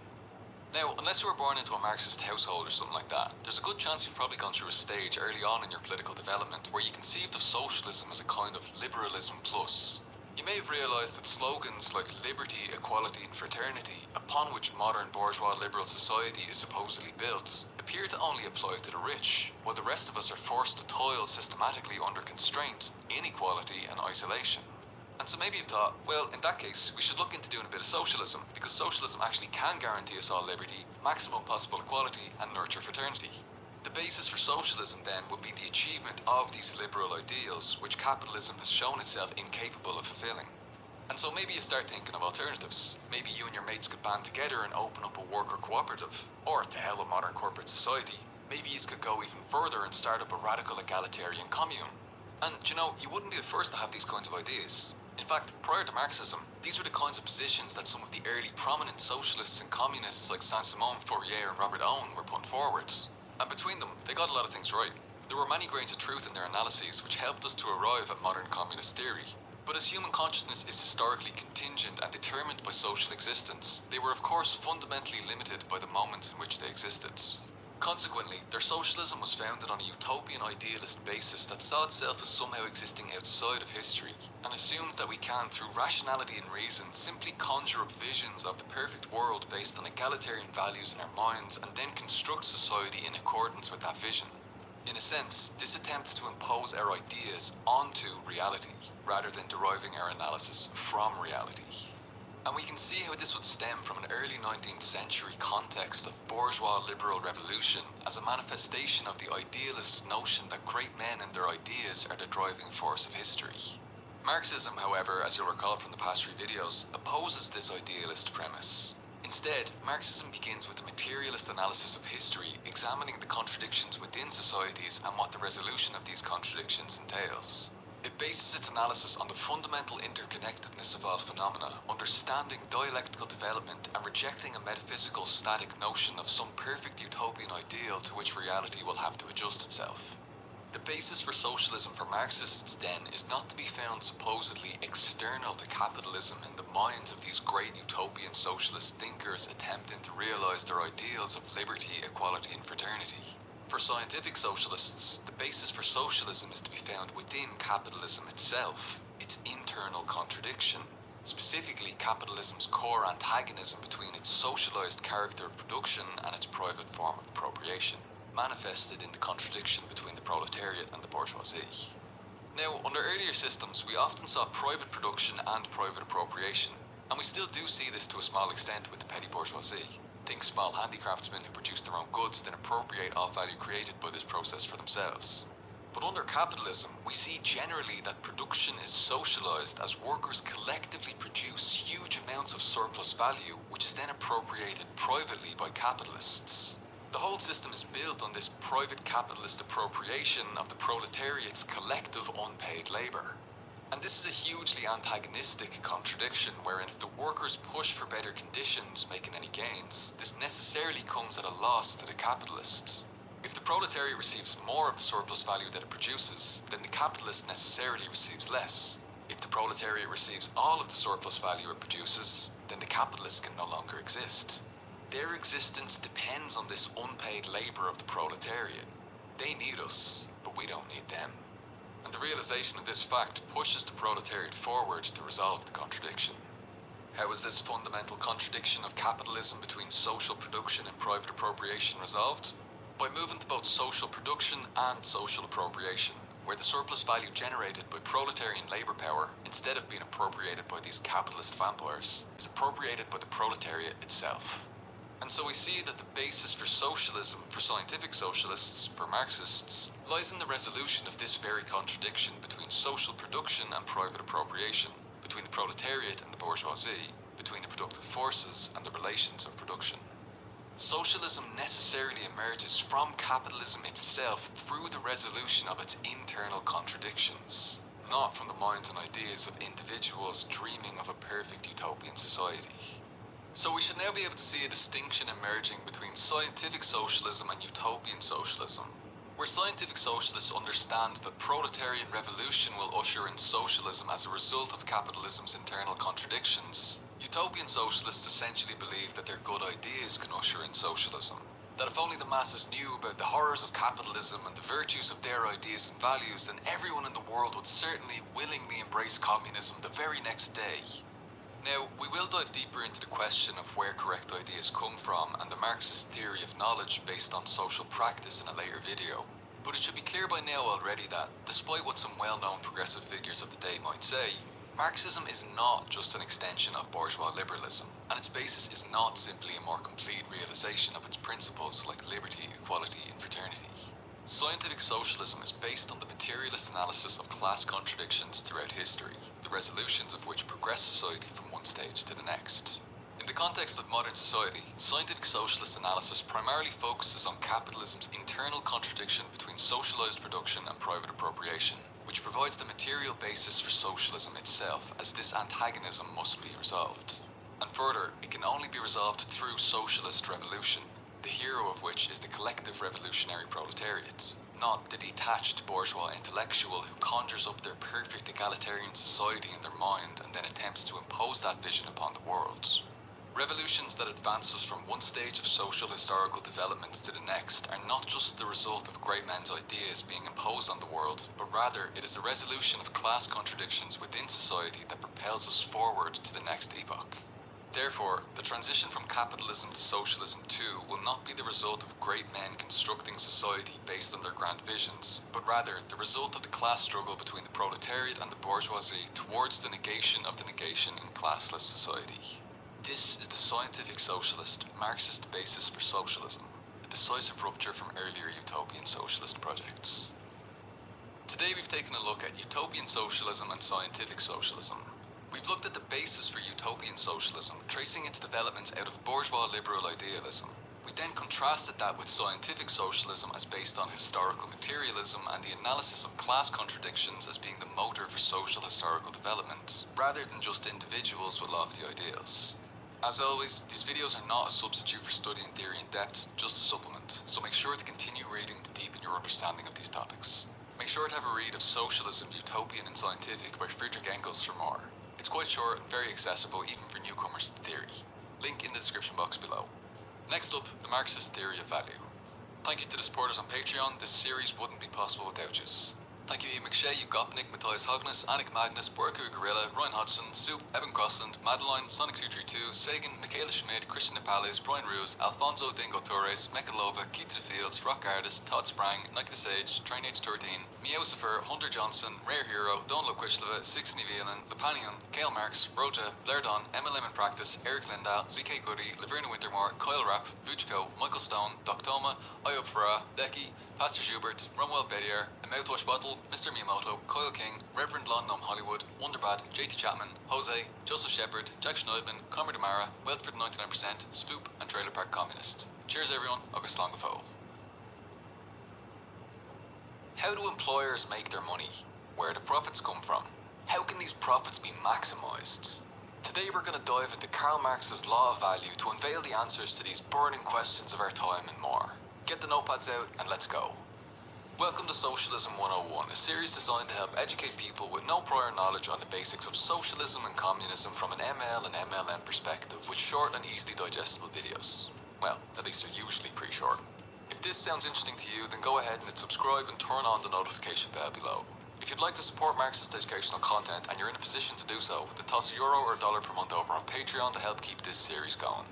Speaker 2: Now, unless you were born into a Marxist household or something like that, there's a good chance you've probably gone through a stage early on in your political development where you conceived of socialism as a kind of liberalism plus. You may have realised that slogans like liberty, equality and fraternity, upon which modern bourgeois liberal society is supposedly built, appear to only apply to the rich, while the rest of us are forced to toil systematically under constraint, inequality and isolation. And so maybe you've thought, well, in that case, we should look into doing a bit of socialism, because socialism actually can guarantee us all liberty, maximum possible equality and nurture fraternity. The basis for socialism then would be the achievement of these liberal ideals, which capitalism has shown itself incapable of fulfilling. And so maybe you start thinking of alternatives. Maybe you and your mates could band together and open up a worker cooperative. Or to hell with modern corporate society. Maybe you could go even further and start up a radical egalitarian commune. And you wouldn't be the first to have these kinds of ideas. In fact, prior to Marxism, these were the kinds of positions that some of the early prominent socialists and communists like Saint-Simon, Fourier and Robert Owen were putting forward. And between them, they got a lot of things right. There were many grains of truth in their analyses which helped us to arrive at modern communist theory. But as human consciousness is historically contingent and determined by social existence, they were of course fundamentally limited by the moments in which they existed. Consequently, their socialism was founded on a utopian idealist basis that saw itself as somehow existing outside of history, and assumed that we can, through rationality and reason, simply conjure up visions of the perfect world based on egalitarian values in our minds, and then construct society in accordance with that vision. In a sense, this attempts to impose our ideas onto reality, rather than deriving our analysis from reality. And we can see how this would stem from an early 19th century context of bourgeois liberal revolution as a manifestation of the idealist notion that great men and their ideas are the driving force of history. Marxism, however, as you'll recall from the past 3 videos, opposes this idealist premise. Instead, Marxism begins with a materialist analysis of history, examining the contradictions within societies and what the resolution of these contradictions entails. It bases its analysis on the fundamental interconnectedness of all phenomena, understanding dialectical development and rejecting a metaphysical static notion of some perfect utopian ideal to which reality will have to adjust itself. The basis for socialism for Marxists, then, is not to be found supposedly external to capitalism in the minds of these great utopian socialist thinkers attempting to realise their ideals of liberty, equality and fraternity. For scientific socialists, the basis for socialism is to be found within capitalism itself, its internal contradiction, specifically capitalism's core antagonism between its socialised character of production and its private form of appropriation, manifested in the contradiction between the proletariat and the bourgeoisie. Now, under earlier systems, we often saw private production and private appropriation, and we still do see this to a small extent with the petty bourgeoisie. Think small handicraftsmen who produce their own goods, then appropriate all value created by this process for themselves. But under capitalism, we see generally that production is socialised as workers collectively produce huge amounts of surplus value, which is then appropriated privately by capitalists. The whole system is built on this private capitalist appropriation of the proletariat's collective unpaid labour. And this is a hugely antagonistic contradiction, wherein if the workers push for better conditions, making any gains, this necessarily comes at a loss to the capitalists. If the proletariat receives more of the surplus value that it produces, then the capitalist necessarily receives less. If the proletariat receives all of the surplus value it produces, then the capitalist can no longer exist. Their existence depends on this unpaid labour of the proletariat. They need us, but we don't need them. And the realization of this fact pushes the proletariat forward to resolve the contradiction. How is this fundamental contradiction of capitalism between social production and private appropriation resolved? By moving to both social production and social appropriation, where the surplus value generated by proletarian labour power, instead of being appropriated by these capitalist vampires, is appropriated by the proletariat itself. And so we see that the basis for socialism, for scientific socialists, for Marxists, lies in the resolution of this very contradiction between social production and private appropriation, between the proletariat and the bourgeoisie, between the productive forces and the relations of production. Socialism necessarily emerges from capitalism itself through the resolution of its internal contradictions, not from the minds and ideas of individuals dreaming of a perfect utopian society. So we should now be able to see a distinction emerging between scientific socialism and utopian socialism, where scientific socialists understand that proletarian revolution will usher in socialism as a result of capitalism's internal contradictions. Utopian socialists essentially believe that their good ideas can usher in socialism, that if only the masses knew about the horrors of capitalism and the virtues of their ideas and values, then everyone in the world would certainly willingly embrace communism the very next day. Now, we will dive deeper into the question of where correct ideas come from and the Marxist theory of knowledge based on social practice in a later video. But it should be clear by now already that, despite what some well-known progressive figures of the day might say, Marxism is not just an extension of bourgeois liberalism, and its basis is not simply a more complete realization of its principles like liberty, equality, and fraternity. Scientific socialism is based on the materialist analysis of class contradictions throughout history, the resolutions of which progress society from one stage to the next. In the context of modern society, scientific socialist analysis primarily focuses on capitalism's internal contradiction between socialized production and private appropriation, which provides the material basis for socialism itself, as this antagonism must be resolved. And further, it can only be resolved through socialist revolution, the hero of which is the collective revolutionary proletariat, not the detached bourgeois intellectual who conjures up their perfect egalitarian society in their mind and then attempts to impose that vision upon the world. Revolutions that advance us from one stage of social historical development to the next are not just the result of great men's ideas being imposed on the world, but rather it is the resolution of class contradictions within society that propels us forward to the next epoch. Therefore, the transition from capitalism to socialism too will not be the result of great men constructing society based on their grand visions, but rather the result of the class struggle between the proletariat and the bourgeoisie towards the negation of the negation in classless society. This is the scientific socialist, Marxist basis for socialism, a decisive rupture from earlier utopian socialist projects. Today we've taken a look at utopian socialism and scientific socialism. We've looked at the basis for utopian socialism, tracing its developments out of bourgeois liberal idealism. We then contrasted that with scientific socialism as based on historical materialism and the analysis of class contradictions as being the motor for social historical development, rather than just individuals with lofty ideals. As always, these videos are not a substitute for studying theory in depth, just a supplement, so make sure to continue reading to deepen your understanding of these topics. Make sure to have a read of Socialism, Utopian and Scientific by Friedrich Engels for more. It's quite short and very accessible even for newcomers to theory. Link in the description box below. Next up, the Marxist theory of value. Thank you to the supporters on Patreon. This series wouldn't be possible without yous. Thank you Ian McShay, Gopnik, Matthias Hogness, Annick Magnus, Borku Gorilla, Ryan Hodgson, Soup, Evan Crossland, Madeline, Sonic232, Sagan, Michaela Schmidt, Christian Napales, Brian Ruse, Alfonso Dingo Torres, Mekalova, Keith the Fields, Rock Artist, Todd Sprang, Nike the Sage, Train H13, Meowsifer, Hunter Johnson, Rare Hero, Don Loquishleva, Six Nevelan, Lepanion, Kale Marks, Roja, Blair Don, MLM in Practice, Eric Lindahl, ZK Goody, Laverna Wintermore, Kyle Rapp, Vuchko, Michael Stone, Doctoma, Ayub Farah, Becky, Pastor Schubert, Romwell Bedier, A Mouthwash Bottle, Mr. Miyamoto, Kyle King, Reverend London Hollywood, Wonderbad, JT Chapman, Jose, Joseph Shepard, Jack Schneidman, Comer Demara, Weltford 99%, Spoop, and Trailer Park Communist. Cheers everyone, August Long of Ho. How do employers make their money? Where do profits come from? How can these profits be maximised? Today we're going to dive into Karl Marx's law of value to unveil the answers to these burning questions of our time and more. Get the notepads out and let's go. Welcome to Socialism 101, a series designed to help educate people with no prior knowledge on the basics of socialism and communism from an ML and MLM perspective with short and easily digestible videos. Well, at least they're usually pretty short. If this sounds interesting to you, then go ahead and hit subscribe and turn on the notification bell below. If you'd like to support Marxist educational content and you're in a position to do so, then toss €1 or $1 per month over on Patreon to help keep this series going.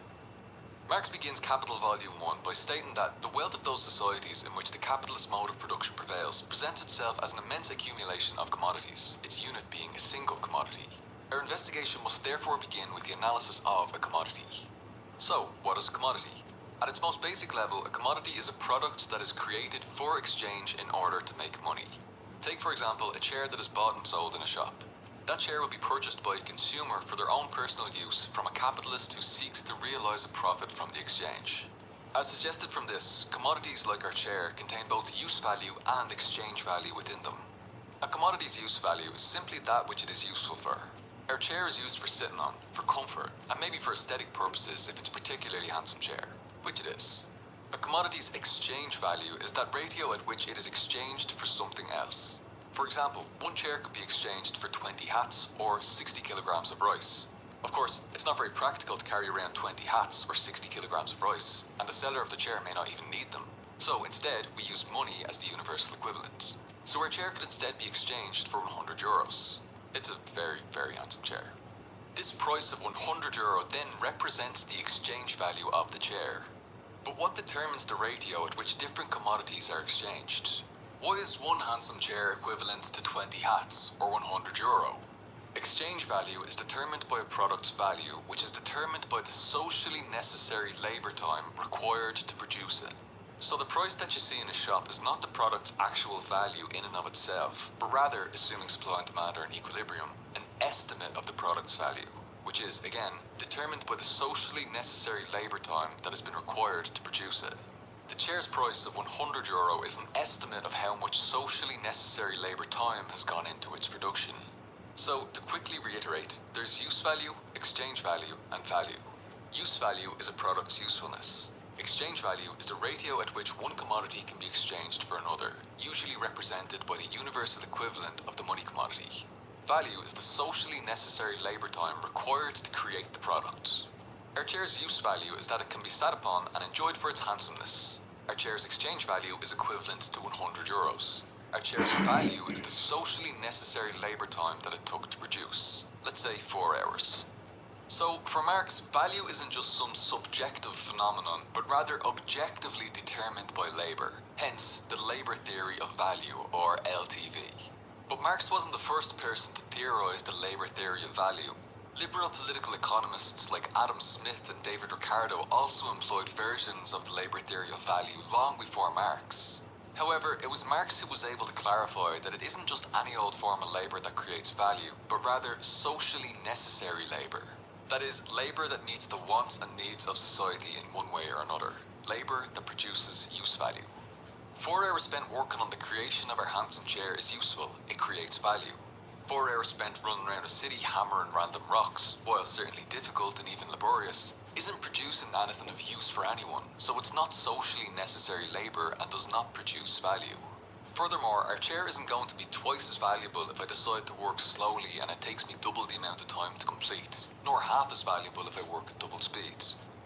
Speaker 2: Marx begins Capital Volume 1 by stating that the wealth of those societies in which the capitalist mode of production prevails presents itself as an immense accumulation of commodities, its unit being a single commodity. Our investigation must therefore begin with the analysis of a commodity. So, what is a commodity? At its most basic level, a commodity is a product that is created for exchange in order to make money. Take for example a chair that is bought and sold in a shop. That chair will be purchased by a consumer for their own personal use from a capitalist who seeks to realise a profit from the exchange. As suggested from this, commodities like our chair contain both use value and exchange value within them. A commodity's use value is simply that which it is useful for. Our chair is used for sitting on, for comfort, and maybe for aesthetic purposes if it's a particularly handsome chair, which it is. A commodity's exchange value is that ratio at which it is exchanged for something else. For example, one chair could be exchanged for 20 hats or 60 kilograms of rice. Of course, it's not very practical to carry around 20 hats or 60 kilograms of rice, and the seller of the chair may not even need them. So instead, we use money as the universal equivalent. So our chair could instead be exchanged for €100. It's a very, very handsome chair. This price of €100 then represents the exchange value of the chair. But what determines the ratio at which different commodities are exchanged? Why is one handsome chair equivalent to 20 hats or €100? Exchange value is determined by a product's value, which is determined by the socially necessary labour time required to produce it. So the price that you see in a shop is not the product's actual value in and of itself, but rather, assuming supply and demand are in equilibrium, an estimate of the product's value, which is, again, determined by the socially necessary labour time that has been required to produce it. The chair's price of €100 is an estimate of how much socially necessary labour time has gone into its production. So, to quickly reiterate, there's use value, exchange value, and value. Use value is a product's usefulness. Exchange value is the ratio at which one commodity can be exchanged for another, usually represented by the universal equivalent of the money commodity. Value is the socially necessary labour time required to create the product. Our chair's use value is that it can be sat upon and enjoyed for its handsomeness. Our chair's exchange value is equivalent to €100. Our chair's value is the socially necessary labour time that it took to produce, let's say 4 hours. So, for Marx, value isn't just some subjective phenomenon, but rather objectively determined by labour, hence the labour theory of value, or LTV. But Marx wasn't the first person to theorise the labour theory of value. Liberal political economists like Adam Smith and David Ricardo also employed versions of the labour theory of value long before Marx. However, it was Marx who was able to clarify that it isn't just any old form of labour that creates value, but rather socially necessary labour. That is, labour that meets the wants and needs of society in one way or another. Labour that produces use value. 4 hours spent working on the creation of our handsome chair is useful, it creates value. 4 hours spent running around a city hammering random rocks, while certainly difficult and even laborious, isn't producing anything of use for anyone, so it's not socially necessary labour and does not produce value. Furthermore, our chair isn't going to be twice as valuable if I decide to work slowly and it takes me double the amount of time to complete, nor half as valuable if I work at double speed.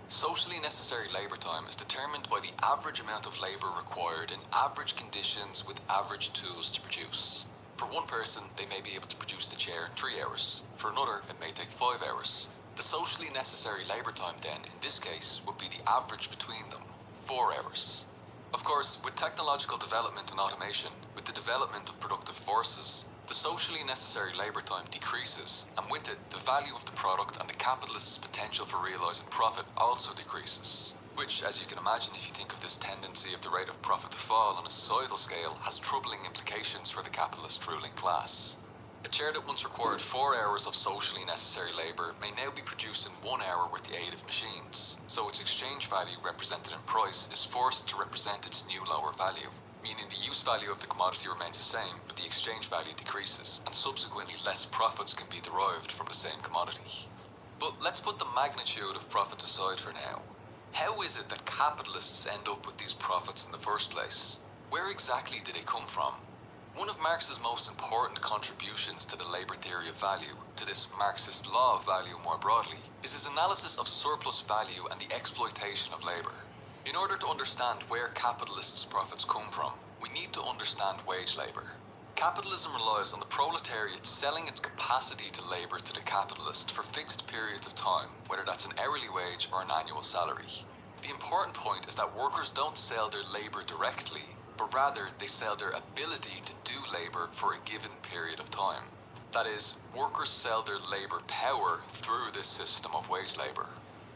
Speaker 2: Socially necessary labour time is determined by the average amount of labour required in average conditions with average tools to produce. For one person, they may be able to produce the chair in 3 hours. For another, it may take 5 hours. The socially necessary labour time then, in this case, would be the average between them, 4 hours. Of course, with technological development and automation, with the development of productive forces, the socially necessary labour time decreases, and with it, the value of the product and the capitalist's potential for realising profit also decreases. Which, as you can imagine if you think of this tendency of the rate of profit to fall on a societal scale, has troubling implications for the capitalist ruling class. A chair that once required 4 hours of socially necessary labour may now be produced in 1 hour with the aid of machines, so its exchange value represented in price is forced to represent its new lower value, meaning the use value of the commodity remains the same, but the exchange value decreases, and subsequently less profits can be derived from the same commodity. But let's put the magnitude of profits aside for now. How is it that capitalists end up with these profits in the first place? Where exactly did they come from? One of Marx's most important contributions to the labour theory of value, to this Marxist law of value more broadly, is his analysis of surplus value and the exploitation of labour. In order to understand where capitalists' profits come from, we need to understand wage labour. Capitalism relies on the proletariat selling its capacity to labour to the capitalist for fixed periods of time, whether that's an hourly wage or an annual salary. The important point is that workers don't sell their labour directly, but rather they sell their ability to do labour for a given period of time. That is, workers sell their labour power through this system of wage labour.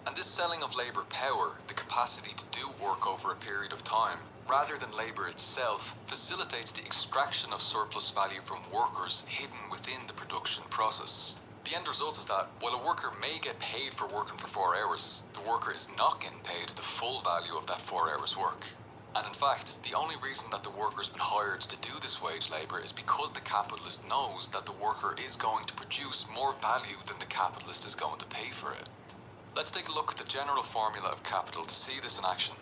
Speaker 2: And this selling of labour power, the capacity to do work over a period of time, rather than labour itself, facilitates the extraction of surplus value from workers hidden within the production process. The end result is that, while a worker may get paid for working for 4 hours, the worker is not getting paid the full value of that 4 hours work. And in fact, the only reason that the worker's been hired to do this wage labour is because the capitalist knows that the worker is going to produce more value than the capitalist is going to pay for it. Let's take a look at the general formula of capital to see this in action.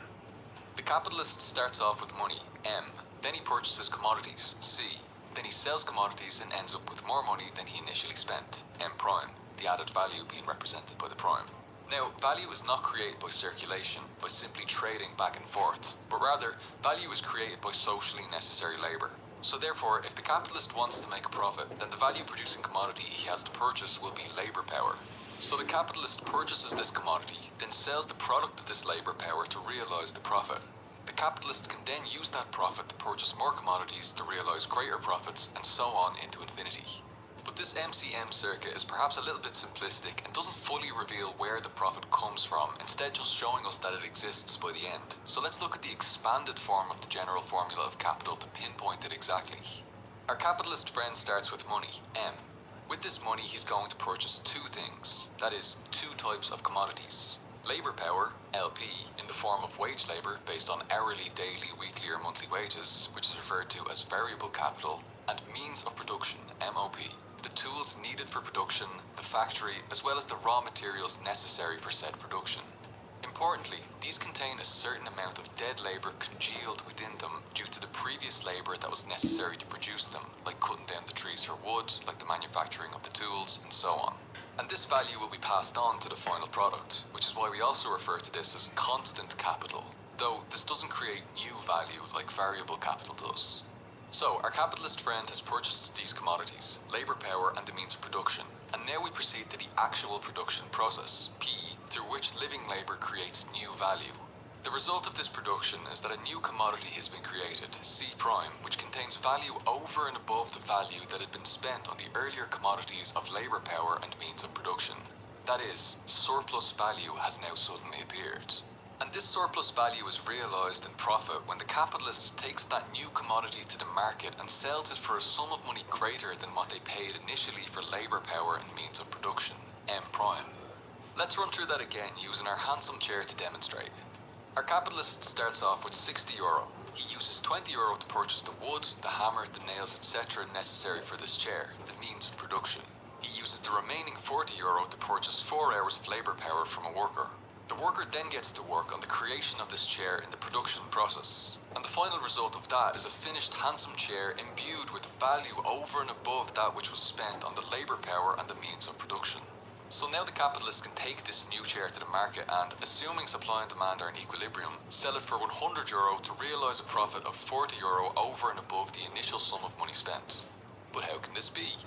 Speaker 2: The capitalist starts off with money, M, then he purchases commodities, C, then he sells commodities and ends up with more money than he initially spent, M prime, the added value being represented by the prime. Now, value is not created by circulation, by simply trading back and forth, but rather, value is created by socially necessary labour. So therefore, if the capitalist wants to make a profit, then the value-producing commodity he has to purchase will be labour power. So the capitalist purchases this commodity, then sells the product of this labour power to realise the profit. The capitalist can then use that profit to purchase more commodities to realise greater profits, and so on into infinity. But But this MCM circuit is perhaps a little bit simplistic and doesn't fully reveal where the profit comes from, instead just showing us that it exists by the end. So let's look at the expanded form of the general formula of capital to pinpoint it exactly. Our capitalist friend starts with money, M. With this money he's going to purchase two things, that is, two types of commodities. Labour power, LP, in the form of wage labour based on hourly, daily, weekly or monthly wages, which is referred to as variable capital, and means of production, MOP, the tools needed for production, the factory, as well as the raw materials necessary for said production. Importantly, these contain a certain amount of dead labour congealed within them due to the previous labour that was necessary to produce them, like cutting down the trees for wood, like the manufacturing of the tools, and so on. And this value will be passed on to the final product, which is why we also refer to this as constant capital, though this doesn't create new value like variable capital does. So, our capitalist friend has purchased these commodities, labour power and the means of production, and now we proceed to the actual production process, P, through which living labour creates new value. The result of this production is that a new commodity has been created, C prime, which contains value over and above the value that had been spent on the earlier commodities of labour power and means of production. That is, surplus value has now suddenly appeared. And this surplus value is realised in profit when the capitalist takes that new commodity to the market and sells it for a sum of money greater than what they paid initially for labour power and means of production, M prime. Let's run through that again using our handsome chair to demonstrate. Our capitalist starts off with €60. He uses €20 to purchase the wood, the hammer, the nails, etc. necessary for this chair, the means of production. He uses the remaining €40 to purchase 4 hours of labour power from a worker. The worker then gets to work on the creation of this chair in the production process, and the final result of that is a finished handsome chair imbued with value over and above that which was spent on the labour power and the means of production. So now the capitalist can take this new chair to the market and, assuming supply and demand are in equilibrium, sell it for €100 to realise a profit of €40 over and above the initial sum of money spent. But how can this be?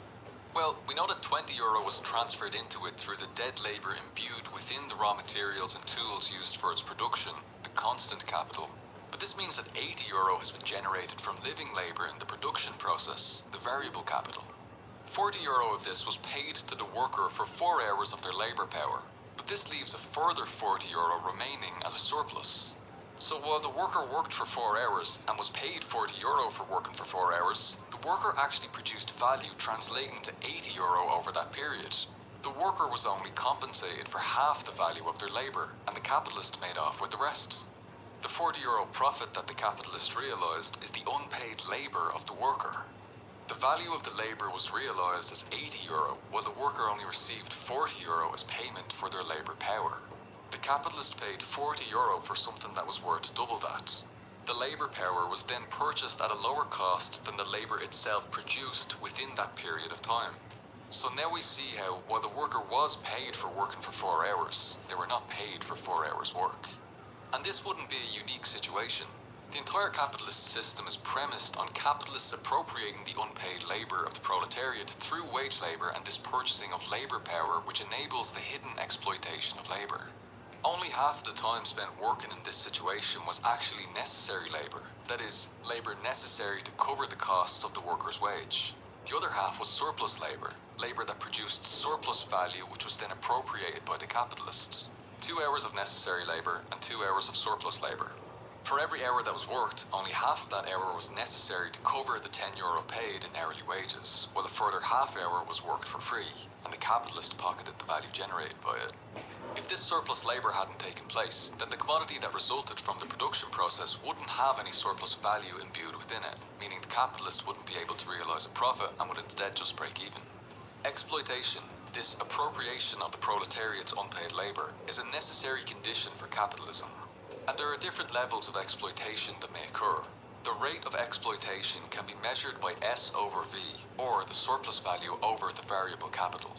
Speaker 2: Well, we know that €20 was transferred into it through the dead labour imbued within the raw materials and tools used for its production, the constant capital. But this means that €80 has been generated from living labour in the production process, the variable capital. €40 of this was paid to the worker for 4 hours of their labour power, but this leaves a further €40 remaining as a surplus. So while the worker worked for 4 hours and was paid €40 for working for 4 hours, the worker actually produced value translating to €80 over that period. The worker was only compensated for half the value of their labour, and the capitalist made off with the rest. The €40 profit that the capitalist realised is the unpaid labour of the worker. The value of the labour was realised as €80, while the worker only received €40 as payment for their labour power. The capitalist paid €40 for something that was worth double that. The labour power was then purchased at a lower cost than the labour itself produced within that period of time. So now we see how, while the worker was paid for working for 4 hours, they were not paid for 4 hours' work. And this wouldn't be a unique situation. The entire capitalist system is premised on capitalists appropriating the unpaid labour of the proletariat through wage labour and this purchasing of labour power which enables the hidden exploitation of labour. Only half the time spent working in this situation was actually necessary labour, that is, labour necessary to cover the costs of the worker's wage. The other half was surplus labour, labour that produced surplus value which was then appropriated by the capitalists. 2 hours of necessary labour and 2 hours of surplus labour. For every hour that was worked, only half of that hour was necessary to cover the €10 paid in hourly wages, while a further half hour was worked for free, and the capitalist pocketed the value generated by it. If this surplus labour hadn't taken place, then the commodity that resulted from the production process wouldn't have any surplus value imbued within it, meaning the capitalist wouldn't be able to realise a profit and would instead just break even. Exploitation, this appropriation of the proletariat's unpaid labour, is a necessary condition for capitalism. And there are different levels of exploitation that may occur. The rate of exploitation can be measured by S over V, or the surplus value over the variable capital.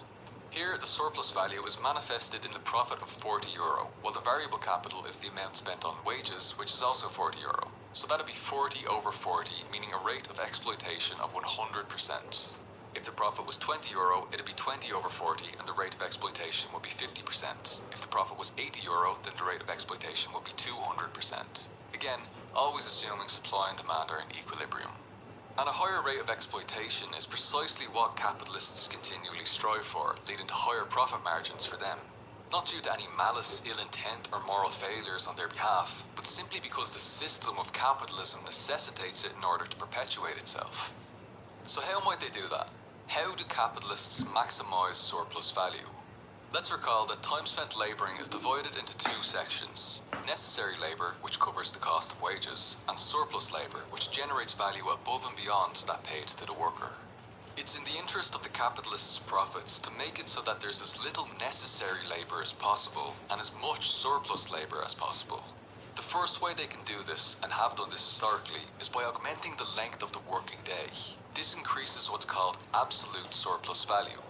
Speaker 2: Here, the surplus value is manifested in the profit of €40, while the variable capital is the amount spent on wages, which is also €40. So that'd be 40 over 40, meaning a rate of exploitation of 100%. If the profit was €20, it'd be 20 over 40, and the rate of exploitation would be 50%. If the profit was €80, then the rate of exploitation would be 200%. Again, always assuming supply and demand are in equilibrium. And a higher rate of exploitation is precisely what capitalists continually strive for, leading to higher profit margins for them. Not due to any malice, ill intent, or moral failures on their behalf, but simply because the system of capitalism necessitates it in order to perpetuate itself. So how might they do that? How do capitalists maximise surplus value? Let's recall that time spent labouring is divided into two sections: necessary labour, which covers the cost of wages, and surplus labour, which generates value above and beyond that paid to the worker. It's in the interest of the capitalist's profits to make it so that there's as little necessary labour as possible and as much surplus labour as possible. The first way they can do this, and have done this historically, is by augmenting the length of the working day. This increases what's called absolute surplus value.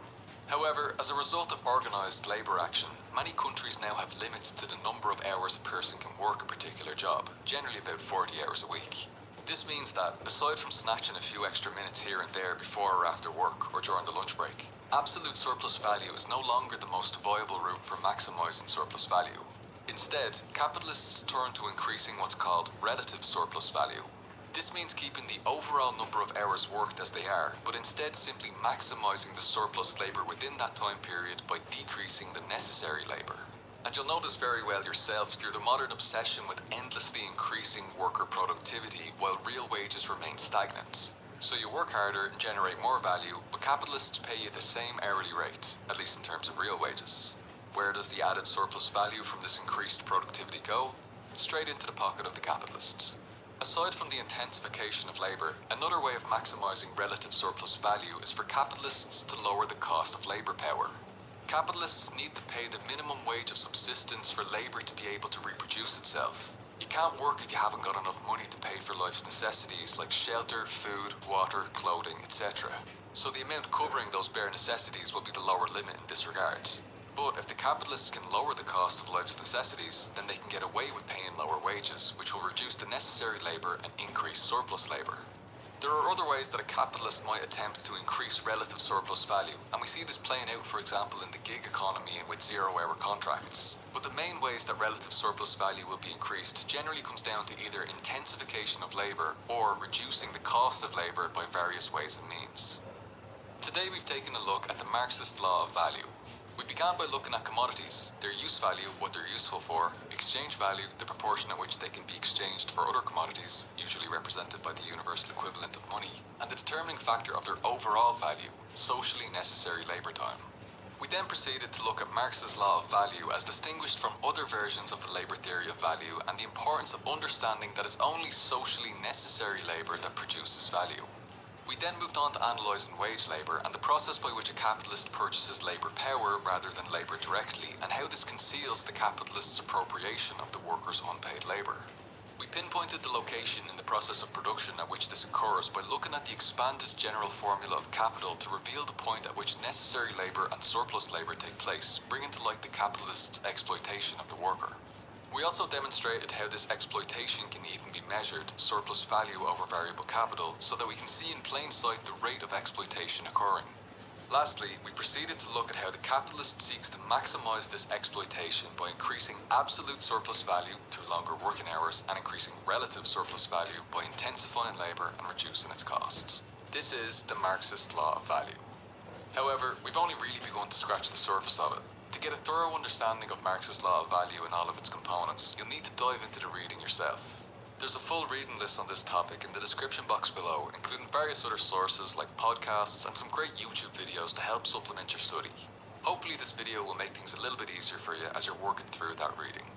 Speaker 2: However, as a result of organised labour action, many countries now have limits to the number of hours a person can work a particular job, generally about 40 hours a week. This means that, aside from snatching a few extra minutes here and there before or after work or during the lunch break, absolute surplus value is no longer the most viable route for maximising surplus value. Instead, capitalists turn to increasing what's called relative surplus value. This means keeping the overall number of hours worked as they are, but instead simply maximising the surplus labour within that time period by decreasing the necessary labour. And you'll notice very well yourself through the modern obsession with endlessly increasing worker productivity while real wages remain stagnant. So you work harder and generate more value, but capitalists pay you the same hourly rate, at least in terms of real wages. Where does the added surplus value from this increased productivity go? Straight into the pocket of the capitalist. Aside from the intensification of labour, another way of maximising relative surplus value is for capitalists to lower the cost of labour power. Capitalists need to pay the minimum wage of subsistence for labour to be able to reproduce itself. You can't work if you haven't got enough money to pay for life's necessities like shelter, food, water, clothing, etc. So the amount covering those bare necessities will be the lower limit in this regard. But if the capitalists can lower the cost of life's necessities, then they can get away with paying lower wages, which will reduce the necessary labour and increase surplus labour. There are other ways that a capitalist might attempt to increase relative surplus value, and we see this playing out, for example, in the gig economy and with zero-hour contracts. But the main ways that relative surplus value will be increased generally comes down to either intensification of labour or reducing the cost of labour by various ways and means. Today we've taken a look at the Marxist law of value. We began by looking at commodities, their use value, what they're useful for, exchange value, the proportion at which they can be exchanged for other commodities, usually represented by the universal equivalent of money, and the determining factor of their overall value, socially necessary labour time. We then proceeded to look at Marx's law of value as distinguished from other versions of the labour theory of value and the importance of understanding that it's only socially necessary labour that produces value. We then moved on to analysing wage labour and the process by which a capitalist purchases labour power rather than labour directly, and how this conceals the capitalist's appropriation of the worker's unpaid labour. We pinpointed the location in the process of production at which this occurs by looking at the expanded general formula of capital to reveal the point at which necessary labour and surplus labour take place, bringing to light the capitalist's exploitation of the worker. We also demonstrated how this exploitation can even be measured, surplus value over variable capital, so that we can see in plain sight the rate of exploitation occurring. Lastly, we proceeded to look at how the capitalist seeks to maximise this exploitation by increasing absolute surplus value through longer working hours and increasing relative surplus value by intensifying labour and reducing its cost. This is the Marxist law of value. However, we've only really begun to scratch the surface of it. To get a thorough understanding of Marx's law of value and all of its components, you'll need to dive into the reading yourself. There's a full reading list on this topic in the description box below, including various other sources like podcasts and some great YouTube videos to help supplement your study. Hopefully this video will make things a little bit easier for you as you're working through that reading.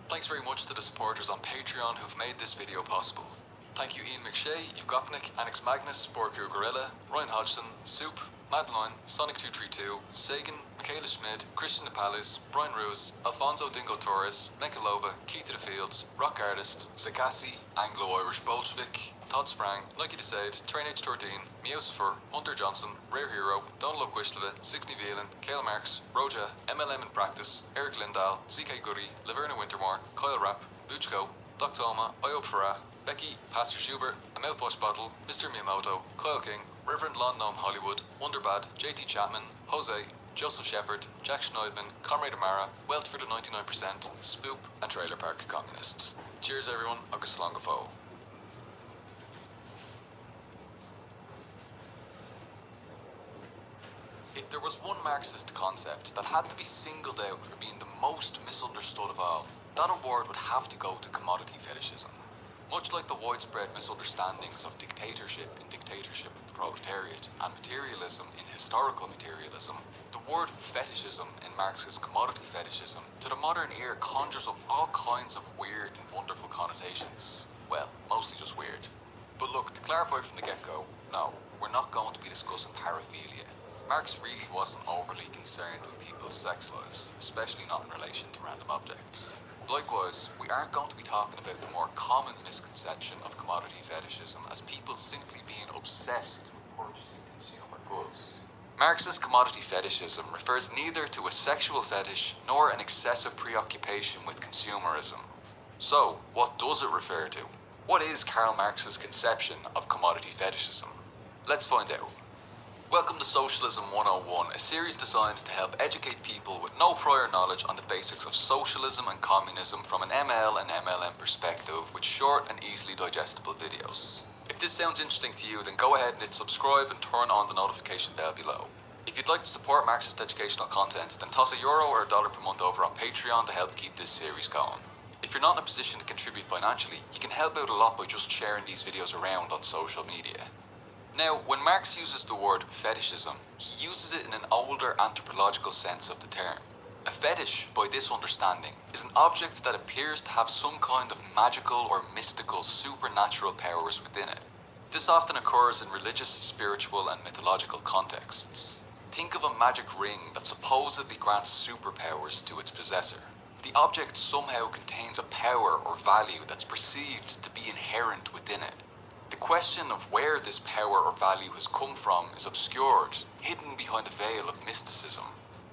Speaker 2: Thanks very much to the supporters on Patreon who've made this video possible. Thank you Ian McShay, Ugopnik, Annex Magnus, Borku Gorilla, Ryan Hodgson, Soup, Madeline, Sonic232, Sagan, Michaela Schmid, Christian Napalis, Brian Ruiz, Alfonso Dingo Torres, Menkalova, Key to the Fields, Rock Artist, Zakassi, Anglo-Irish Bolshevik, Todd Sprang, Nike Decide, Train H. Tordeen, Miosifer, Hunter Johnson, Rare Hero, Donalo Quishleva, Sigsney Velan, Kale Marks, Roja, MLM in Practice, Eric Lindahl, ZK Goody, Laverna Wintermore, Kyle Rapp, Vuchko, Doctoma, Iob Farah, Becky, Pastor Schubert, A Mouthwash Bottle, Mr. Miyamoto, Kyle King, Reverend Lon Gnome Hollywood, Wonderbad, JT Chapman, Jose, Joseph Shepard, Jack Schneidman, Comrade Amara, Wealth for the 99%, Spoop, and Trailer Park Communists. Cheers everyone, agus slán go fóill. there was one Marxist concept that had to be singled out for being the most misunderstood of all, that award would have to go to commodity fetishism. Much like the widespread misunderstandings of dictatorship in Dictatorship of the Proletariat and materialism in Historical Materialism, the word fetishism in Marx's commodity fetishism to the modern ear conjures up all kinds of weird and wonderful connotations. Well, mostly just weird. But look, to clarify from the get-go, no, we're not going to be discussing paraphilia. Marx really wasn't overly concerned with people's sex lives, especially not in relation to random objects. Likewise, we aren't going to be talking about the more common misconception of commodity fetishism as people simply being obsessed with purchasing consumer goods. Marx's commodity fetishism refers neither to a sexual fetish nor an excessive preoccupation with consumerism. So, what does it refer to? What is Karl Marx's conception of commodity fetishism? Let's find out. Welcome to Socialism 101, a series designed to help educate people with no prior knowledge on the basics of socialism and communism from an ML and MLM perspective with short and easily digestible videos. If this sounds interesting to you, then go ahead and hit subscribe and turn on the notification bell below. If you'd like to support Marxist educational content, then toss €1 or $1 per month over on Patreon to help keep this series going. If you're not in a position to contribute financially, you can help out a lot by just sharing these videos around on social media. Now, when Marx uses the word fetishism, he uses it in an older anthropological sense of the term. A fetish, by this understanding, is an object that appears to have some kind of magical or mystical supernatural powers within it. This often occurs in religious, spiritual, and mythological contexts. Think of a magic ring that supposedly grants superpowers to its possessor. The object somehow contains a power or value that's perceived to be inherent within it. The question of where this power or value has come from is obscured, hidden behind a veil of mysticism.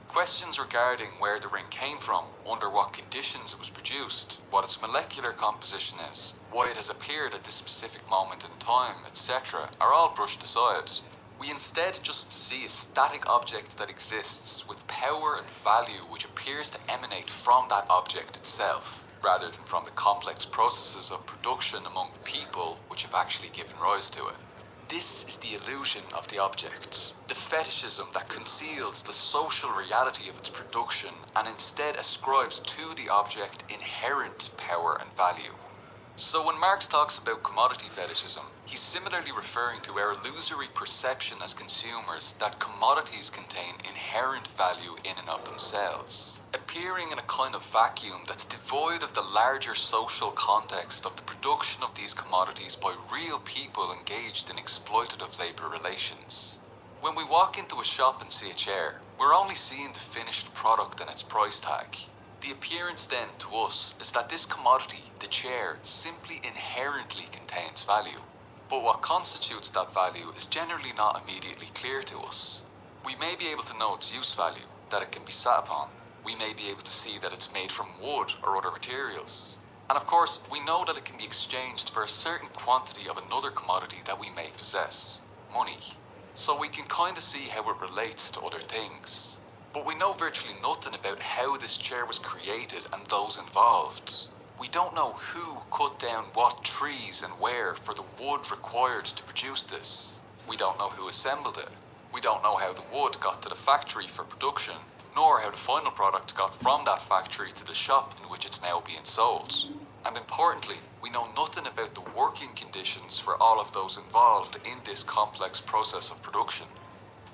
Speaker 2: Questions regarding where the ring came from, under what conditions it was produced, what its molecular composition is, why it has appeared at this specific moment in time, etc., are all brushed aside. We instead just see a static object that exists with power and value which appears to emanate from that object itself, rather than from the complex processes of production among people which have actually given rise to it. This is the illusion of the object, the fetishism that conceals the social reality of its production and instead ascribes to the object inherent power and value. So when Marx talks about commodity fetishism, he's similarly referring to our illusory perception as consumers that commodities contain inherent value in and of themselves, appearing in a kind of vacuum that's devoid of the larger social context of the production of these commodities by real people engaged in exploitative labour relations. When we walk into a shop and see a chair, we're only seeing the finished product and its price tag. The appearance then to us is that this commodity, the chair, simply inherently contains value. But what constitutes that value is generally not immediately clear to us. We may be able to know its use value, that it can be sat upon. We may be able to see that it's made from wood or other materials. And of course, we know that it can be exchanged for a certain quantity of another commodity that we may possess, money. So we can kind of see how it relates to other things. But we know virtually nothing about how this chair was created and those involved. We don't know who cut down what trees and where for the wood required to produce this. We don't know who assembled it. We don't know how the wood got to the factory for production, nor how the final product got from that factory to the shop in which it's now being sold. And importantly, we know nothing about the working conditions for all of those involved in this complex process of production.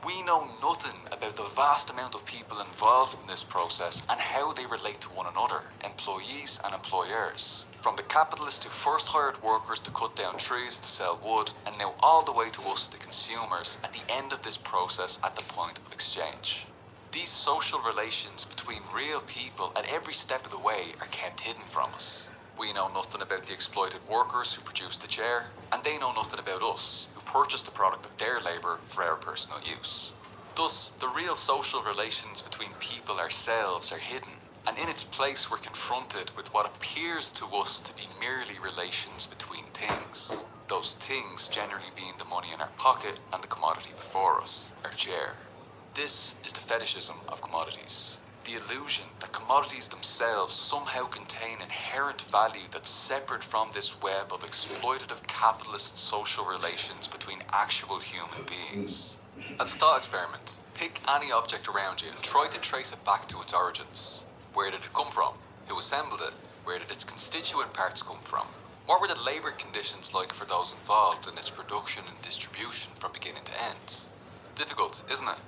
Speaker 2: We know nothing about the vast amount of people involved in this process and how they relate to one another, employees and employers. From the capitalist who first hired workers to cut down trees to sell wood, and now all the way to us, the consumers, at the end of this process at the point of exchange. These social relations between real people at every step of the way are kept hidden from us. We know nothing about the exploited workers who produced the chair, and they know nothing about us, who purchased the product of their labour for our personal use. Thus, the real social relations between people ourselves are hidden, and in its place we're confronted with what appears to us to be merely relations between things. Those things generally being the money in our pocket and the commodity before us, our chair. This is the fetishism of commodities. The illusion that commodities themselves somehow contain inherent value that's separate from this web of exploitative capitalist social relations between actual human beings. As a thought experiment, Pick any object around you and try to trace it back to its origins. Where did it come from? Who assembled it? Where did its constituent parts come from? What were the labour conditions like for those involved in its production and distribution from beginning to end? Difficult, isn't it?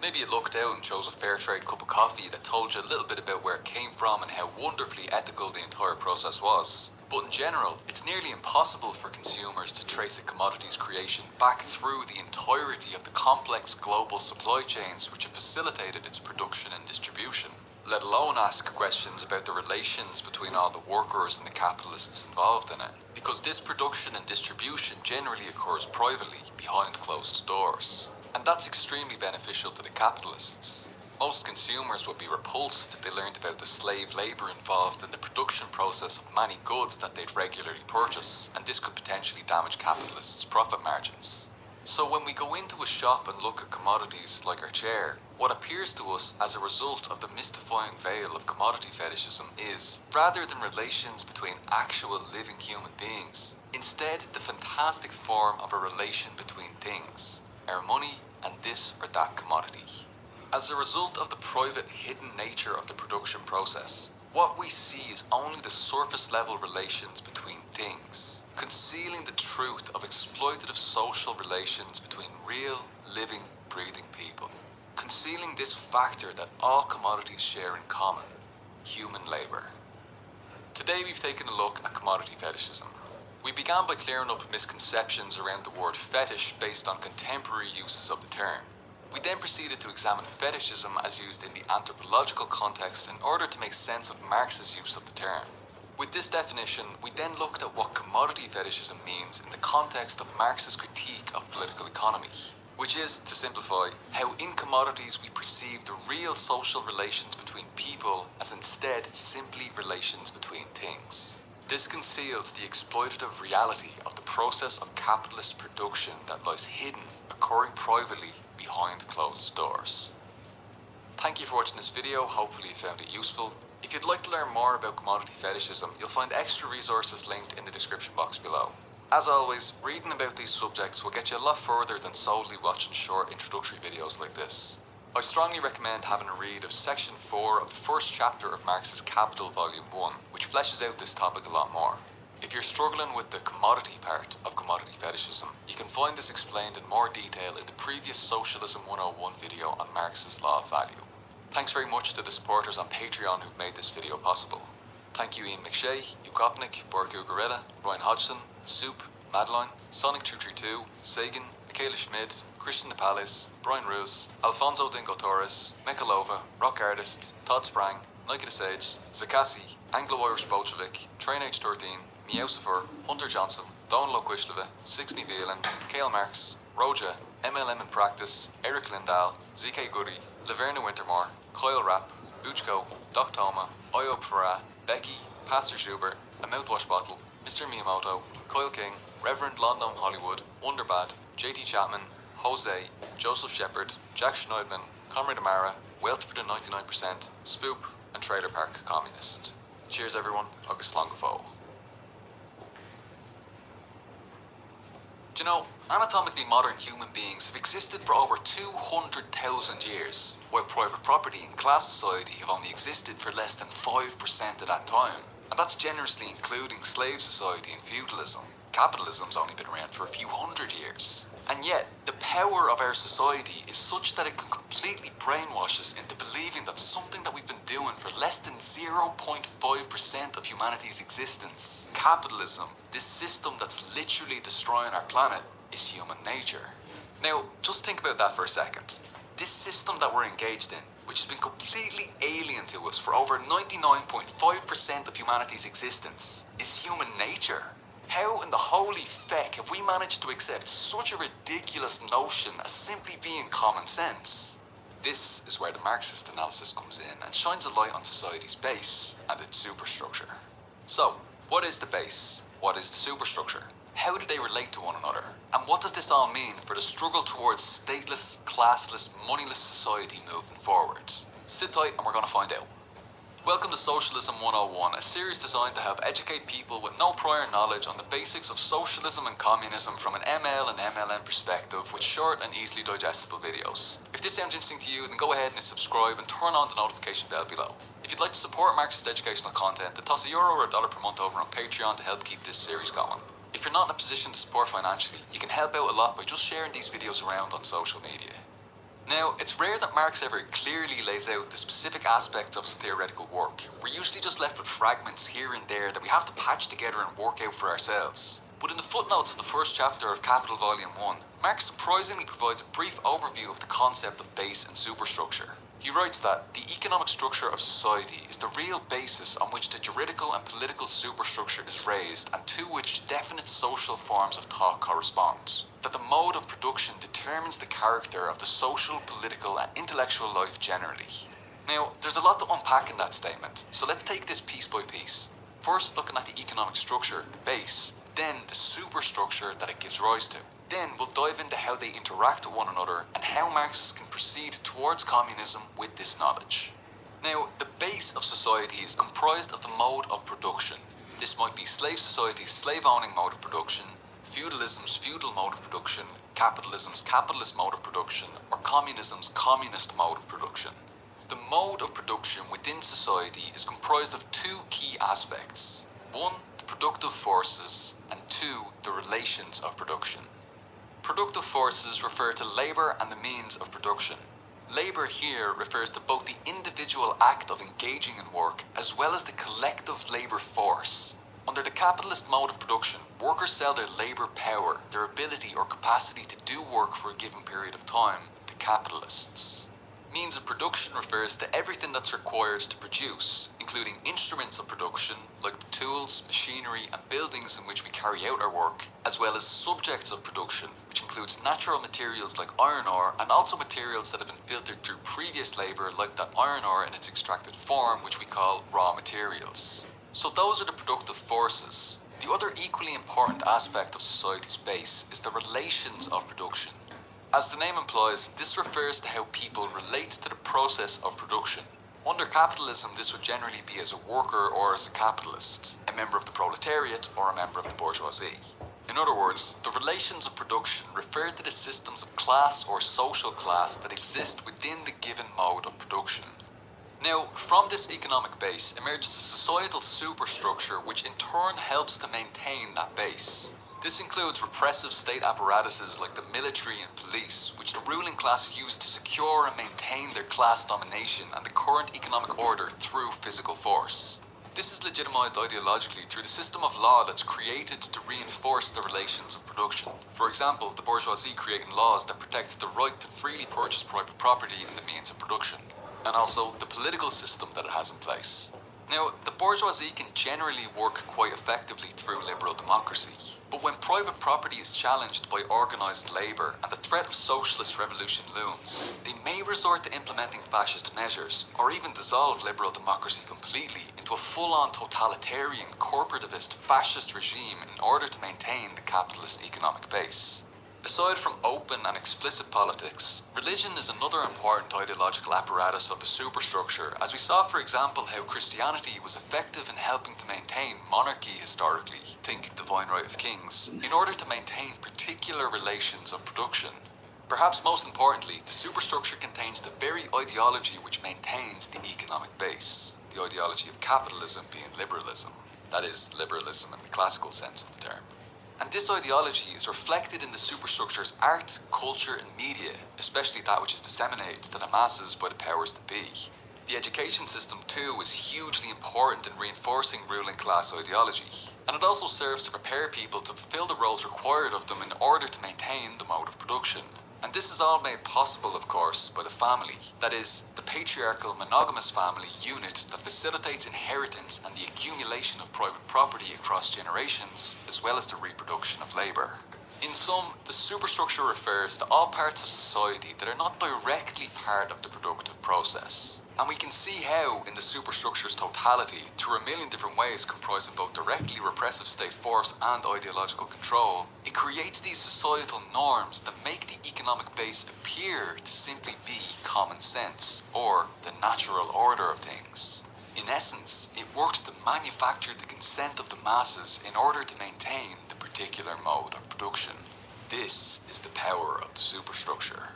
Speaker 2: Maybe you lucked out and chose a fair trade cup of coffee that told you a little bit about where it came from and how wonderfully ethical the entire process was. But in general, it's nearly impossible for consumers to trace a commodity's creation back through the entirety of the complex global supply chains which have facilitated its production and distribution, let alone ask questions about the relations between all the workers and the capitalists involved in it, because this production and distribution generally occurs privately behind closed doors. And that's extremely beneficial to the capitalists. Most consumers would be repulsed if they learned about the slave labour involved in the production process of many goods that they'd regularly purchase, and this could potentially damage capitalists' profit margins. So when we go into a shop and look at commodities like our chair, what appears to us as a result of the mystifying veil of commodity fetishism is, rather than relations between actual living human beings, instead the fantastic form of a relation between things, our money and this or that commodity. As a result of the private, hidden nature of the production process, what we see is only the surface level relations between things, concealing the truth of exploitative social relations between real, living, breathing people, concealing this factor that all commodities share in common: human labour. Today we've taken a look at commodity fetishism. We began by clearing up misconceptions around the word fetish based on contemporary uses of the term. We then proceeded to examine fetishism as used in the anthropological context in order to make sense of Marx's use of the term. With this definition, we then looked at what commodity fetishism means in the context of Marx's critique of political economy, which is, to simplify, how in commodities we perceive the real social relations between people as instead simply relations between things. This conceals the exploitative reality of the process of capitalist production that lies hidden, occurring privately behind closed doors. Thank you for watching this video, hopefully you found it useful. If you'd like to learn more about commodity fetishism, you'll find extra resources linked in the description box below. As always, reading about these subjects will get you a lot further than solely watching short introductory videos like this. I strongly recommend having a read of section 4 of the first chapter of Marx's Capital Volume 1, which fleshes out this topic a lot more. If you're struggling with the commodity part of commodity fetishism, you can find this explained in more detail in the previous Socialism 101 video on Marx's Law of Value. Thanks very much to the supporters on Patreon who've made this video possible. Thank you Ian McShay, Ukopnik, Borku Gorilla, Brian Hodgson, Soup, Madeline, Sonic232, Sagan, Michaela Schmid, Christian Nepales, Brian Ruse, Alfonso Dingo Torres, Mekalova, Rock Artist, Todd Sprang, Nike the Sage, Zakasi, Anglo-Irish Bolshevik, Train Age 13, Meowsifer, Hunter Johnson, Donal O'Quishleva, Sixney Velan, Kale Marx, Roja, MLM in Practice, Eric Lindahl, ZK Goody, Laverna Wintermore, Kyle Rapp, Buchko, Doc Toma, Io Farah, Becky, Pastor Schubert, A Mouthwash Bottle, Mr. Miyamoto, Kyle King, Reverend London Hollywood, Wonderbad, JT Chapman, Jose, Joseph Shepard, Jack Schneidman, Comrade Amara, Wealth for the 99%, Spoop, and Trailer Park Communist. Cheers everyone, agus slán go fóill. Do you know, anatomically modern human beings have existed for over 200,000 years, while private property and class society have only existed for less than 5% of that time. And that's generously including slave society and feudalism. Capitalism's only been around for a few hundred years. And yet, the power of our society is such that it can completely brainwash us into believing that something that we've been doing for less than 0.5% of humanity's existence, capitalism, this system that's literally destroying our planet, is human nature. Now, just think about that for a second. This system that we're engaged in, which has been completely alien to us for over 99.5% of humanity's existence, is human nature. How in the holy feck have we managed to accept such a ridiculous notion as simply being common sense? This is where the Marxist analysis comes in and shines a light on society's base and its superstructure. So, what is the base? What is the superstructure? How do they relate to one another? And what does this all mean for the struggle towards stateless, classless, moneyless society moving forward? Sit tight and we're going to find out. Welcome to Socialism 101, a series designed to help educate people with no prior knowledge on the basics of socialism and communism from an ML and MLM perspective with short and easily digestible videos. If this sounds interesting to you, then go ahead and hit subscribe and turn on the notification bell below. If you'd like to support Marxist educational content, then toss €1 or $1 per month over on Patreon to help keep this series going. If you're not in a position to support financially, you can help out a lot by just sharing these videos around on social media. Now, it's rare that Marx ever clearly lays out the specific aspects of his theoretical work. We're usually just left with fragments here and there that we have to patch together and work out for ourselves. But in the footnotes of the first chapter of Capital Volume 1, Marx surprisingly provides a brief overview of the concept of base and superstructure. He writes that the economic structure of society is the real basis on which the juridical and political superstructure is raised and to which definite social forms of thought correspond. That the mode of production determines the character of the social, political and intellectual life generally. Now, there's a lot to unpack in that statement, so let's take this piece by piece. First, looking at the economic structure, the base, then the superstructure that it gives rise to. Then we'll dive into how they interact with one another and how Marxists can proceed towards communism with this knowledge. Now, the base of society is comprised of the mode of production. This might be slave society's slave-owning mode of production, feudalism's feudal mode of production, capitalism's capitalist mode of production, or communism's communist mode of production. The mode of production within society is comprised of two key aspects. One, the productive forces, and two, the relations of production. Productive forces refer to labour and the means of production. Labour here refers to both the individual act of engaging in work as well as the collective labour force. Under the capitalist mode of production, workers sell their labour power, their ability or capacity to do work for a given period of time, to capitalists. Means of production refers to everything that's required to produce, including instruments of production, like the tools, machinery and buildings in which we carry out our work, as well as subjects of production, which includes natural materials like iron ore and also materials that have been filtered through previous labour like that iron ore in its extracted form, which we call raw materials. So those are the productive forces. The other equally important aspect of society's base is the relations of production. As the name implies, this refers to how people relate to the process of production. Under capitalism, this would generally be as a worker or as a capitalist, a member of the proletariat or a member of the bourgeoisie. In other words, the relations of production refer to the systems of class or social class that exist within the given mode of production. Now, from this economic base emerges a societal superstructure which in turn helps to maintain that base. This includes repressive state apparatuses like the military and police, which the ruling class use to secure and maintain their class domination and the current economic order through physical force. This is legitimised ideologically through the system of law that's created to reinforce the relations of production. For example, the bourgeoisie creating laws that protect the right to freely purchase private property and the means of production, and also the political system that it has in place. Now, the bourgeoisie can generally work quite effectively through liberal democracy, but when private property is challenged by organised labour and the threat of socialist revolution looms, they may resort to implementing fascist measures, or even dissolve liberal democracy completely into a full-on totalitarian, corporativist, fascist regime in order to maintain the capitalist economic base. Aside from open and explicit politics, religion is another important ideological apparatus of the superstructure, as we saw, for example, how Christianity was effective in helping to maintain monarchy historically, think divine right of kings, in order to maintain particular relations of production. Perhaps most importantly, the superstructure contains the very ideology which maintains the economic base, the ideology of capitalism being liberalism. That is, liberalism in the classical sense of the term. And this ideology is reflected in the superstructure's art, culture and media, especially that which is disseminated to the masses by the powers that be. The education system too is hugely important in reinforcing ruling class ideology, and it also serves to prepare people to fulfill the roles required of them in order to maintain the mode of production. And this is all made possible, of course, by the family, that is, the patriarchal monogamous family unit that facilitates inheritance and the accumulation of private property across generations, as well as the reproduction of labour. In sum, the superstructure refers to all parts of society that are not directly part of the productive process. And we can see how, in the superstructure's totality, through a million different ways comprising both directly repressive state force and ideological control, it creates these societal norms that make the economic base appear to simply be common sense, or the natural order of things. In essence, it works to manufacture the consent of the masses in order to maintain the particular mode of production. This is the power of the superstructure.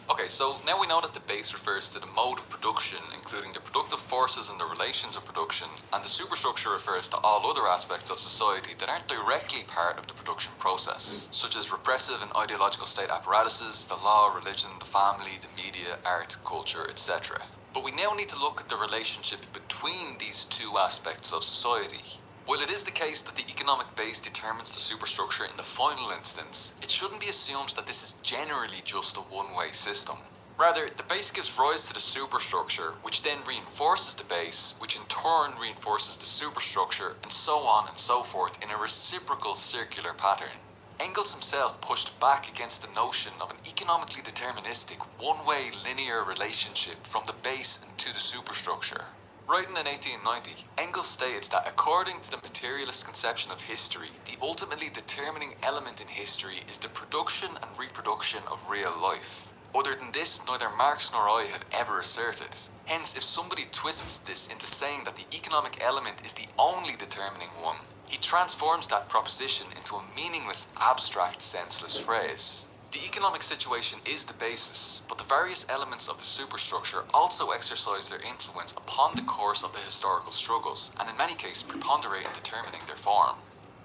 Speaker 2: Okay, so now we know that the base refers to the mode of production, including the productive forces and the relations of production, and the superstructure refers to all other aspects of society that aren't directly part of the production process, such as repressive and ideological state apparatuses, the law, religion, the family, the media, art, culture, etc. But we now need to look at the relationship between these two aspects of society. While it is the case that the economic base determines the superstructure in the final instance, it shouldn't be assumed that this is generally just a one-way system. Rather, the base gives rise to the superstructure, which then reinforces the base, which in turn reinforces the superstructure, and so on and so forth in a reciprocal circular pattern. Engels himself pushed back against the notion of an economically deterministic, one-way linear relationship from the base and to the superstructure. Writing in 1890, Engels stated that according to the materialist conception of history, the ultimately determining element in history is the production and reproduction of real life. Other than this, neither Marx nor I have ever asserted. Hence, if somebody twists this into saying that the economic element is the only determining one, he transforms that proposition into a meaningless, abstract, senseless phrase. The economic situation is the basis, but the various elements of the superstructure also exercise their influence upon the course of the historical struggles, and in many cases preponderate in determining their form.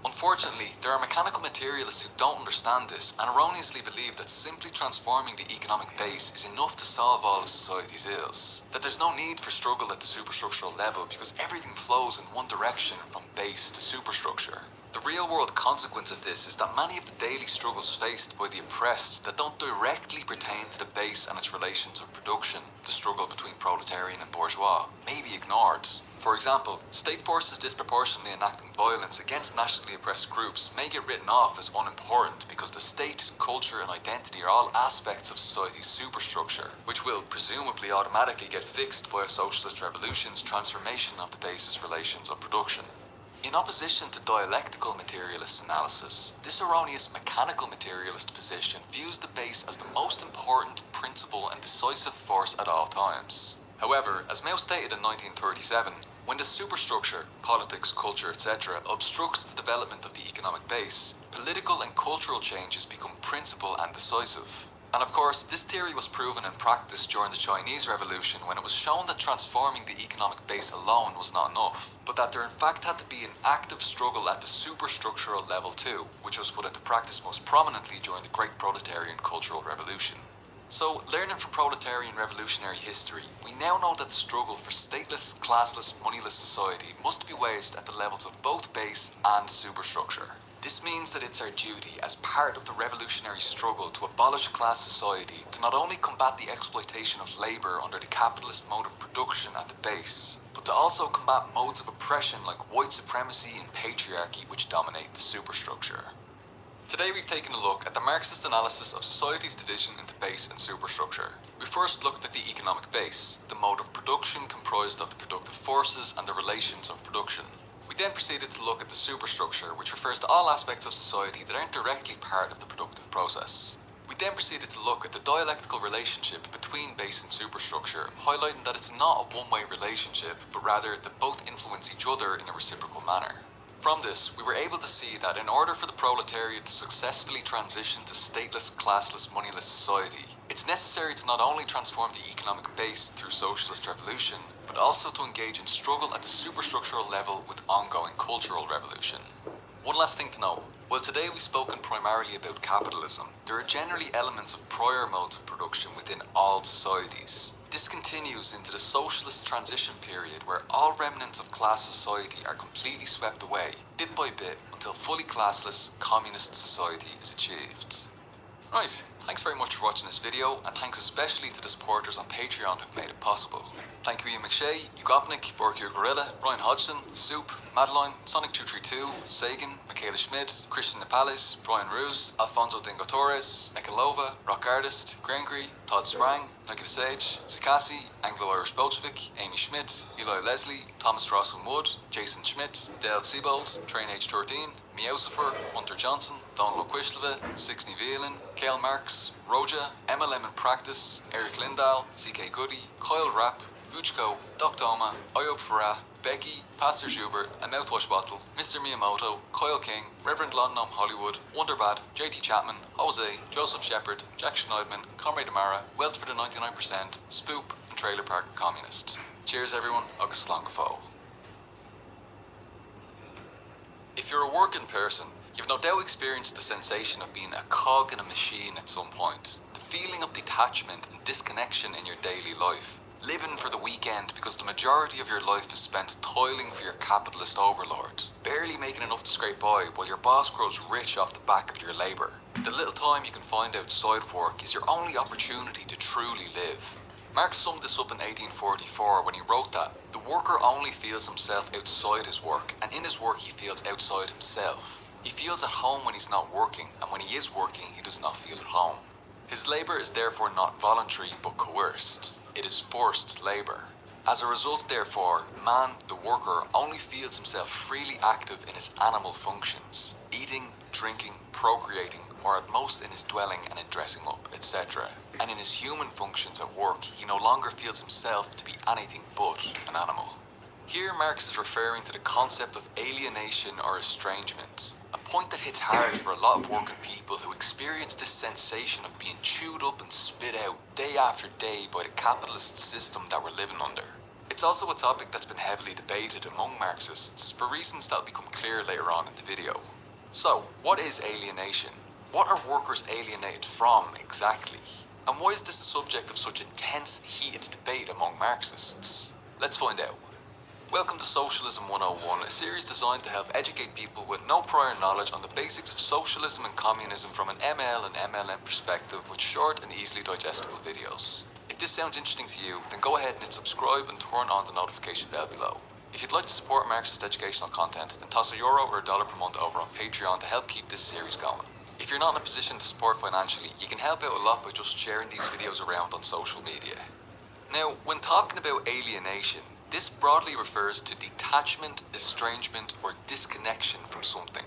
Speaker 2: Unfortunately, there are mechanical materialists who don't understand this and erroneously believe that simply transforming the economic base is enough to solve all of society's ills, that there's no need for struggle at the superstructural level because everything flows in one direction from base to superstructure. The real-world consequence of this is that many of the daily struggles faced by the oppressed that don't directly pertain to the base and its relations of production, the struggle between proletarian and bourgeois, may be ignored. For example, state forces disproportionately enacting violence against nationally oppressed groups may get written off as unimportant because the state, culture and identity are all aspects of society's superstructure, which will presumably automatically get fixed by a socialist revolution's transformation of the base's relations of production. In opposition to dialectical materialist analysis, this erroneous mechanical materialist position views the base as the most important principal and decisive force at all times. However, as Mao stated in 1937, when the superstructure, politics, culture, etc., obstructs the development of the economic base, political and cultural changes become principal and decisive. And of course, this theory was proven in practice during the Chinese Revolution when it was shown that transforming the economic base alone was not enough, but that there in fact had to be an active struggle at the superstructural level too, which was put into practice most prominently during the Great Proletarian Cultural Revolution. So, learning from proletarian revolutionary history, we now know that the struggle for stateless, classless, moneyless society must be waged at the levels of both base and superstructure. This means that it's our duty as part of the revolutionary struggle to abolish class society to not only combat the exploitation of labour under the capitalist mode of production at the base, but to also combat modes of oppression like white supremacy and patriarchy which dominate the superstructure. Today we've taken a look at the Marxist analysis of society's division into base and superstructure. We first looked at the economic base, the mode of production comprised of the productive forces and the relations of production. We then proceeded to look at the superstructure, which refers to all aspects of society that aren't directly part of the productive process. We then proceeded to look at the dialectical relationship between base and superstructure, highlighting that it's not a one-way relationship, but rather that both influence each other in a reciprocal manner. From this, we were able to see that in order for the proletariat to successfully transition to stateless, classless, moneyless society, it's necessary to not only transform the economic base through socialist revolution, but also to engage in struggle at the superstructural level with ongoing cultural revolution. One last thing to note, while today we've spoken primarily about capitalism, there are generally elements of prior modes of production within all societies. This continues into the socialist transition period where all remnants of class society are completely swept away, bit by bit, until fully classless, communist society is achieved. Right, thanks very much for watching this video, and thanks especially to the supporters on Patreon who've made it possible. Thank you Ian McShay, Ugopnik, Borkir Gorilla, Ryan Hodgson, Soup, Madeline, Sonic232, Sagan, Michaela Schmidt, Christian Napales, Brian Ruse, Alfonso Dingo Torres, Mekalova, Rock Artist, Grengry, Todd Sprang, Nikita Sage, Sikasi, Anglo-Irish Bolshevik, Amy Schmidt, Eli Leslie, Thomas Ross Wood, Jason Schmidt, Dale Siebold, Train Age 13, Meowsifer, Hunter Johnson, Donald O'Quishleva, Sixney Vealin, Kale Marks, Roja, Emma Lemon Practice, Eric Lindahl, CK Goody, Kyle Rapp, Vuchko, Doctoma, Oyop Becky, Pastor Schubert, A Mouthwash Bottle, Mr. Miyamoto, Kyle King, Reverend London Hollywood, Wonderbad, JT Chapman, Jose, Joseph Shepard, Jack Schneidman, Comrade Amara, Wealth for the 99%, Spoop, and Trailer Park Communist. Cheers everyone, agus slán go fóill. If you're a working person, you've no doubt experienced the sensation of being a cog in a machine at some point. The feeling of detachment and disconnection in your daily life. Living for the weekend because the majority of your life is spent toiling for your capitalist overlord. Barely making enough to scrape by while your boss grows rich off the back of your labour. The little time you can find outside of work is your only opportunity to truly live. Marx summed this up in 1844 when he wrote that the worker only feels himself outside his work, and in his work he feels outside himself. He feels at home when he's not working, and when he is working he does not feel at home. His labour is therefore not voluntary but coerced. It is forced labour. As a result, therefore, man, the worker, only feels himself freely active in his animal functions, eating, drinking, procreating, or at most in his dwelling and in dressing up, etc. And in his human functions at work, he no longer feels himself to be anything but an animal. Here Marx is referring to the concept of alienation or estrangement, a point that hits hard for a lot of working people who experience this sensation of being chewed up and spit out day after day by the capitalist system that we're living under. It's also a topic that's been heavily debated among Marxists for reasons that'll become clear later on in the video. So, what is alienation? What are workers alienated from exactly? And why is this a subject of such intense, heated debate among Marxists? Let's find out. Welcome to Socialism 101, a series designed to help educate people with no prior knowledge on the basics of socialism and communism from an ML and MLM perspective with short and easily digestible videos. If this sounds interesting to you, then go ahead and hit subscribe and turn on the notification bell below. If you'd like to support Marxist educational content, then toss €1 or $1 per month over on Patreon to help keep this series going. If you're not in a position to support financially, you can help out a lot by just sharing these videos around on social media. Now, when talking about alienation, this broadly refers to detachment, estrangement, or disconnection from something.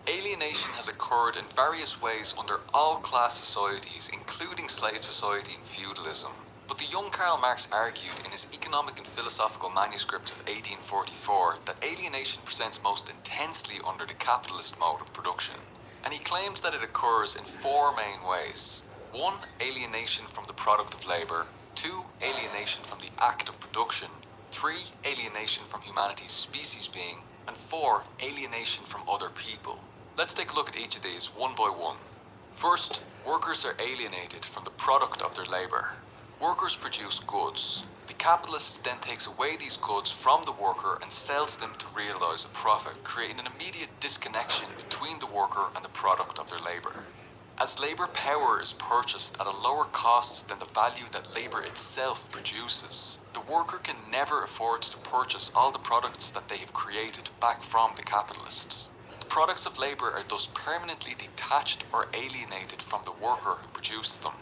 Speaker 2: Alienation has occurred in various ways under all class societies, including slave society and feudalism. But the young Karl Marx argued in his economic and philosophical manuscript of 1844 that alienation presents most intensely under the capitalist mode of production. And he claims that it occurs in four main ways. 1. Alienation from the product of labour. 2. Alienation from the act of production. 3. Alienation from humanity's species being. And 4. Alienation from other people. Let's take a look at each of these one by one. First, workers are alienated from the product of their labour. Workers produce goods. The capitalist then takes away these goods from the worker and sells them to realise a profit, creating an immediate disconnection between the worker and the product of their labour. As labour power is purchased at a lower cost than the value that labour itself produces, the worker can never afford to purchase all the products that they have created back from the capitalists. The products of labour are thus permanently detached or alienated from the worker who produced them.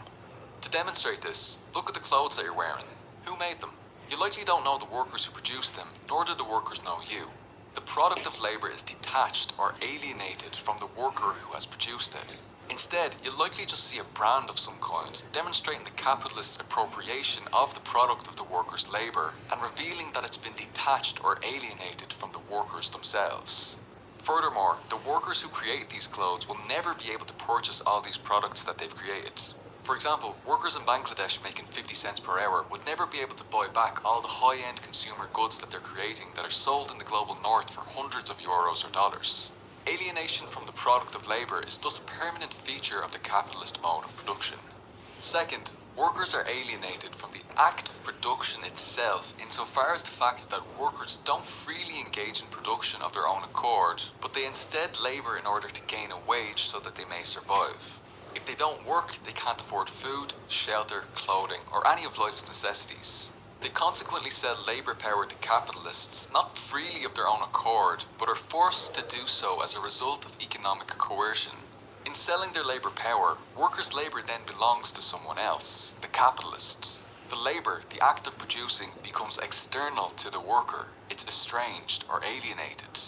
Speaker 2: To demonstrate this, look at the clothes that you're wearing. Who made them? You likely don't know the workers who produced them, nor do the workers know you. The product of labour is detached or alienated from the worker who has produced it. Instead, you'll likely just see a brand of some kind, demonstrating the capitalist's appropriation of the product of the worker's labour and revealing that it's been detached or alienated from the workers themselves. Furthermore, the workers who create these clothes will never be able to purchase all these products that they've created. For example, workers in Bangladesh making 50 cents per hour would never be able to buy back all the high-end consumer goods that they're creating that are sold in the global north for hundreds of euros or dollars. Alienation from the product of labour is thus a permanent feature of the capitalist mode of production. Second, workers are alienated from the act of production itself insofar as the fact that workers don't freely engage in production of their own accord, but they instead labour in order to gain a wage so that they may survive. If they don't work, they can't afford food, shelter, clothing, or any of life's necessities. They consequently sell labour power to capitalists, not freely of their own accord, but are forced to do so as a result of economic coercion. In selling their labour power, workers' labour then belongs to someone else, the capitalists. The labour, the act of producing, becomes external to the worker. It's estranged or alienated.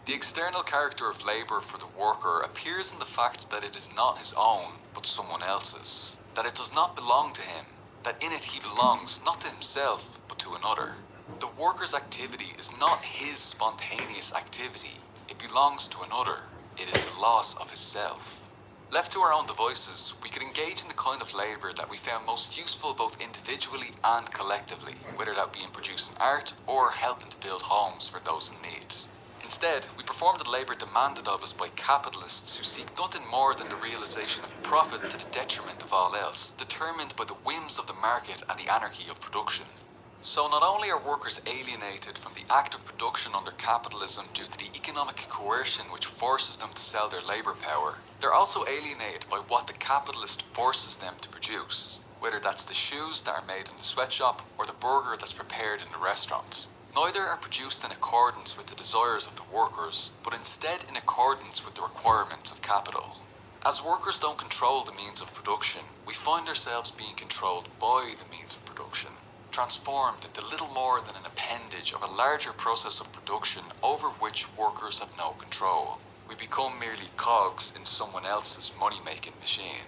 Speaker 2: The external character of labour for the worker appears in the fact that it is not his own, but someone else's. That it does not belong to him. that in it he belongs not to himself but to another. The worker's activity is not his spontaneous activity, it belongs to another. It is the loss of his self. Left to our own devices, we could engage in the kind of labour that we found most useful both individually and collectively, whether that be in producing art or helping to build homes for those in need. Instead, we perform the labour demanded of us by capitalists who seek nothing more than the realisation of profit to the detriment of all else, determined by the whims of the market and the anarchy of production. So not only are workers alienated from the act of production under capitalism due to the economic coercion which forces them to sell their labour power, they're also alienated by what the capitalist forces them to produce, whether that's the shoes that are made in the sweatshop or the burger that's prepared in the restaurant. Neither are produced in accordance with the desires of the workers, but instead in accordance with the requirements of capital. As workers don't control the means of production, we find ourselves being controlled by the means of production, transformed into little more than an appendage of a larger process of production over which workers have no control. We become merely cogs in someone else's money-making machine.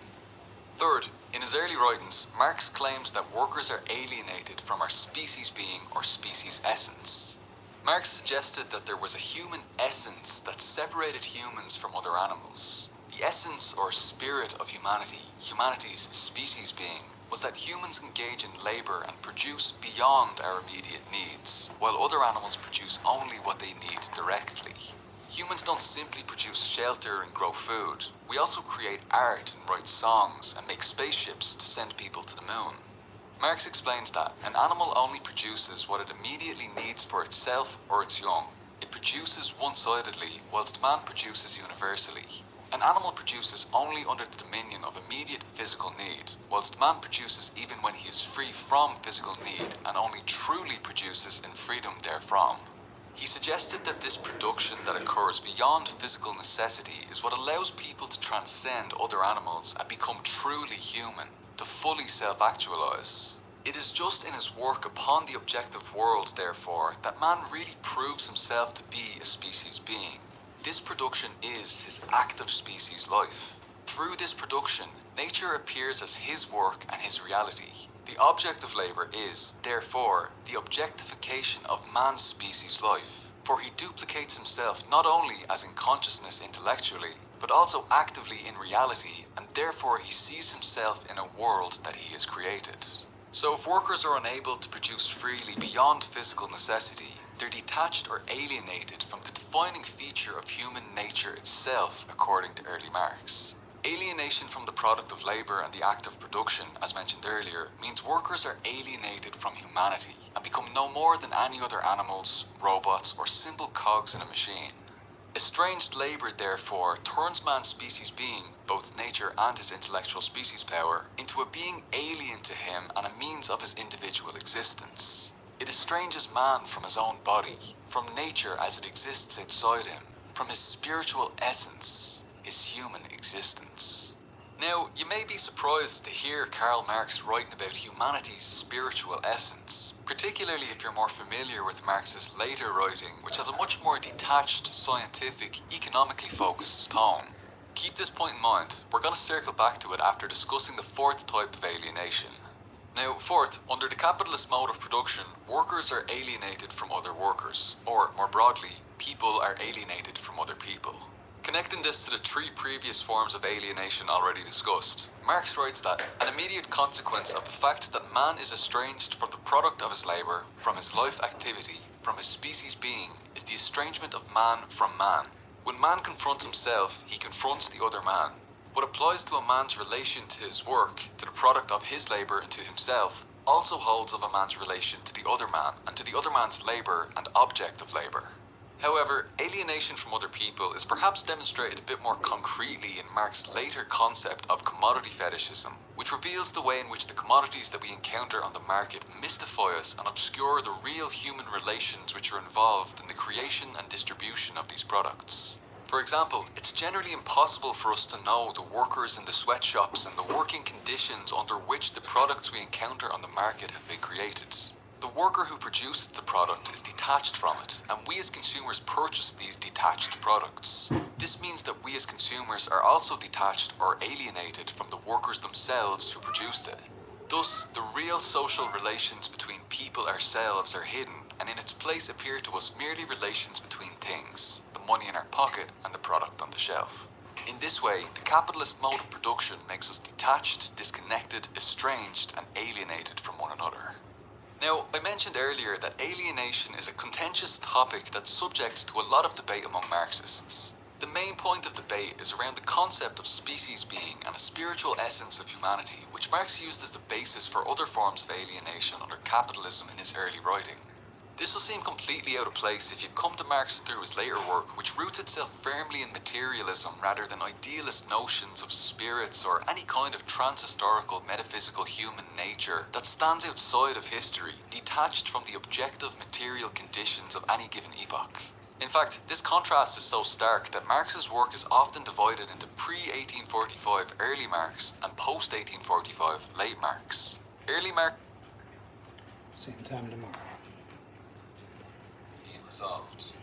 Speaker 2: Third, in his early writings, Marx claims that workers are alienated from our species being or species essence. Marx suggested that there was a human essence that separated humans from other animals. The essence or spirit of humanity, humanity's species being, was that humans engage in labour and produce beyond our immediate needs, while other animals produce only what they need directly. Humans don't simply produce shelter and grow food. We also create art and write songs and make spaceships to send people to the moon. Marx explains that an animal only produces what it immediately needs for itself or its young. It produces one-sidedly, whilst man produces universally. An animal produces only under the dominion of immediate physical need, whilst man produces even when he is free from physical need and only truly produces in freedom therefrom. He suggested that this production that occurs beyond physical necessity is what allows people to transcend other animals and become truly human, to fully self-actualize. It is just in his work upon the objective world, therefore, that man really proves himself to be a species being. This production is his active species life. Through this production, nature appears as his work and his reality. The object of labour is, therefore, the objectification of man's species life, for he duplicates himself not only as in consciousness intellectually, but also actively in reality, and therefore he sees himself in a world that he has created. So if workers are unable to produce freely beyond physical necessity, they're detached or alienated from the defining feature of human nature itself, according to early Marx. Alienation from the product of labour and the act of production, as mentioned earlier, means workers are alienated from humanity and become no more than any other animals, robots, or simple cogs in a machine. Estranged labour, therefore, turns man's species being, both nature and his intellectual species power, into a being alien to him and a means of his individual existence. It estranges man from his own body, from nature as it exists outside him, from his spiritual essence, his human existence. Now, you may be surprised to hear Karl Marx writing about humanity's spiritual essence, particularly if you're more familiar with Marx's later writing, which has a much more detached, scientific, economically focused tone. Keep this point in mind, we're going to circle back to it after discussing the fourth type of alienation. Now, fourth, under the capitalist mode of production, workers are alienated from other workers, or more broadly, people are alienated from other people. Connecting this to the three previous forms of alienation already discussed, Marx writes that an immediate consequence of the fact that man is estranged from the product of his labour, from his life activity, from his species being, is the estrangement of man from man. When man confronts himself, he confronts the other man. What applies to a man's relation to his work, to the product of his labour and to himself, also holds of a man's relation to the other man and to the other man's labour and object of labour. However, alienation from other people is perhaps demonstrated a bit more concretely in Marx's later concept of commodity fetishism, which reveals the way in which the commodities that we encounter on the market mystify us and obscure the real human relations which are involved in the creation and distribution of these products. For example, it's generally impossible for us to know the workers in the sweatshops and the working conditions under which the products we encounter on the market have been created. The worker who produced the product is detached from it, and we as consumers purchase these detached products. This means that we as consumers are also detached or alienated from the workers themselves who produced it. Thus, the real social relations between people ourselves are hidden, and in its place appear to us merely relations between things, the money in our pocket and the product on the shelf. In this way, the capitalist mode of production makes us detached, disconnected, estranged, and alienated from one another. Now, I mentioned earlier that alienation is a contentious topic that's subject to a lot of debate among Marxists. The main point of debate is around the concept of species being and a spiritual essence of humanity, which Marx used as the basis for other forms of alienation under capitalism in his early writing. This will seem completely out of place if you've come to Marx through his later work, which roots itself firmly in materialism rather than idealist notions of spirits or any kind of transhistorical metaphysical human nature that stands outside of history, detached from the objective material conditions of any given epoch. In fact, this contrast is so stark that Marx's work is often divided into pre-1845 early Marx and post-1845 late Marx. Early Marx...
Speaker 4: Same time tomorrow.
Speaker 2: Being resolved.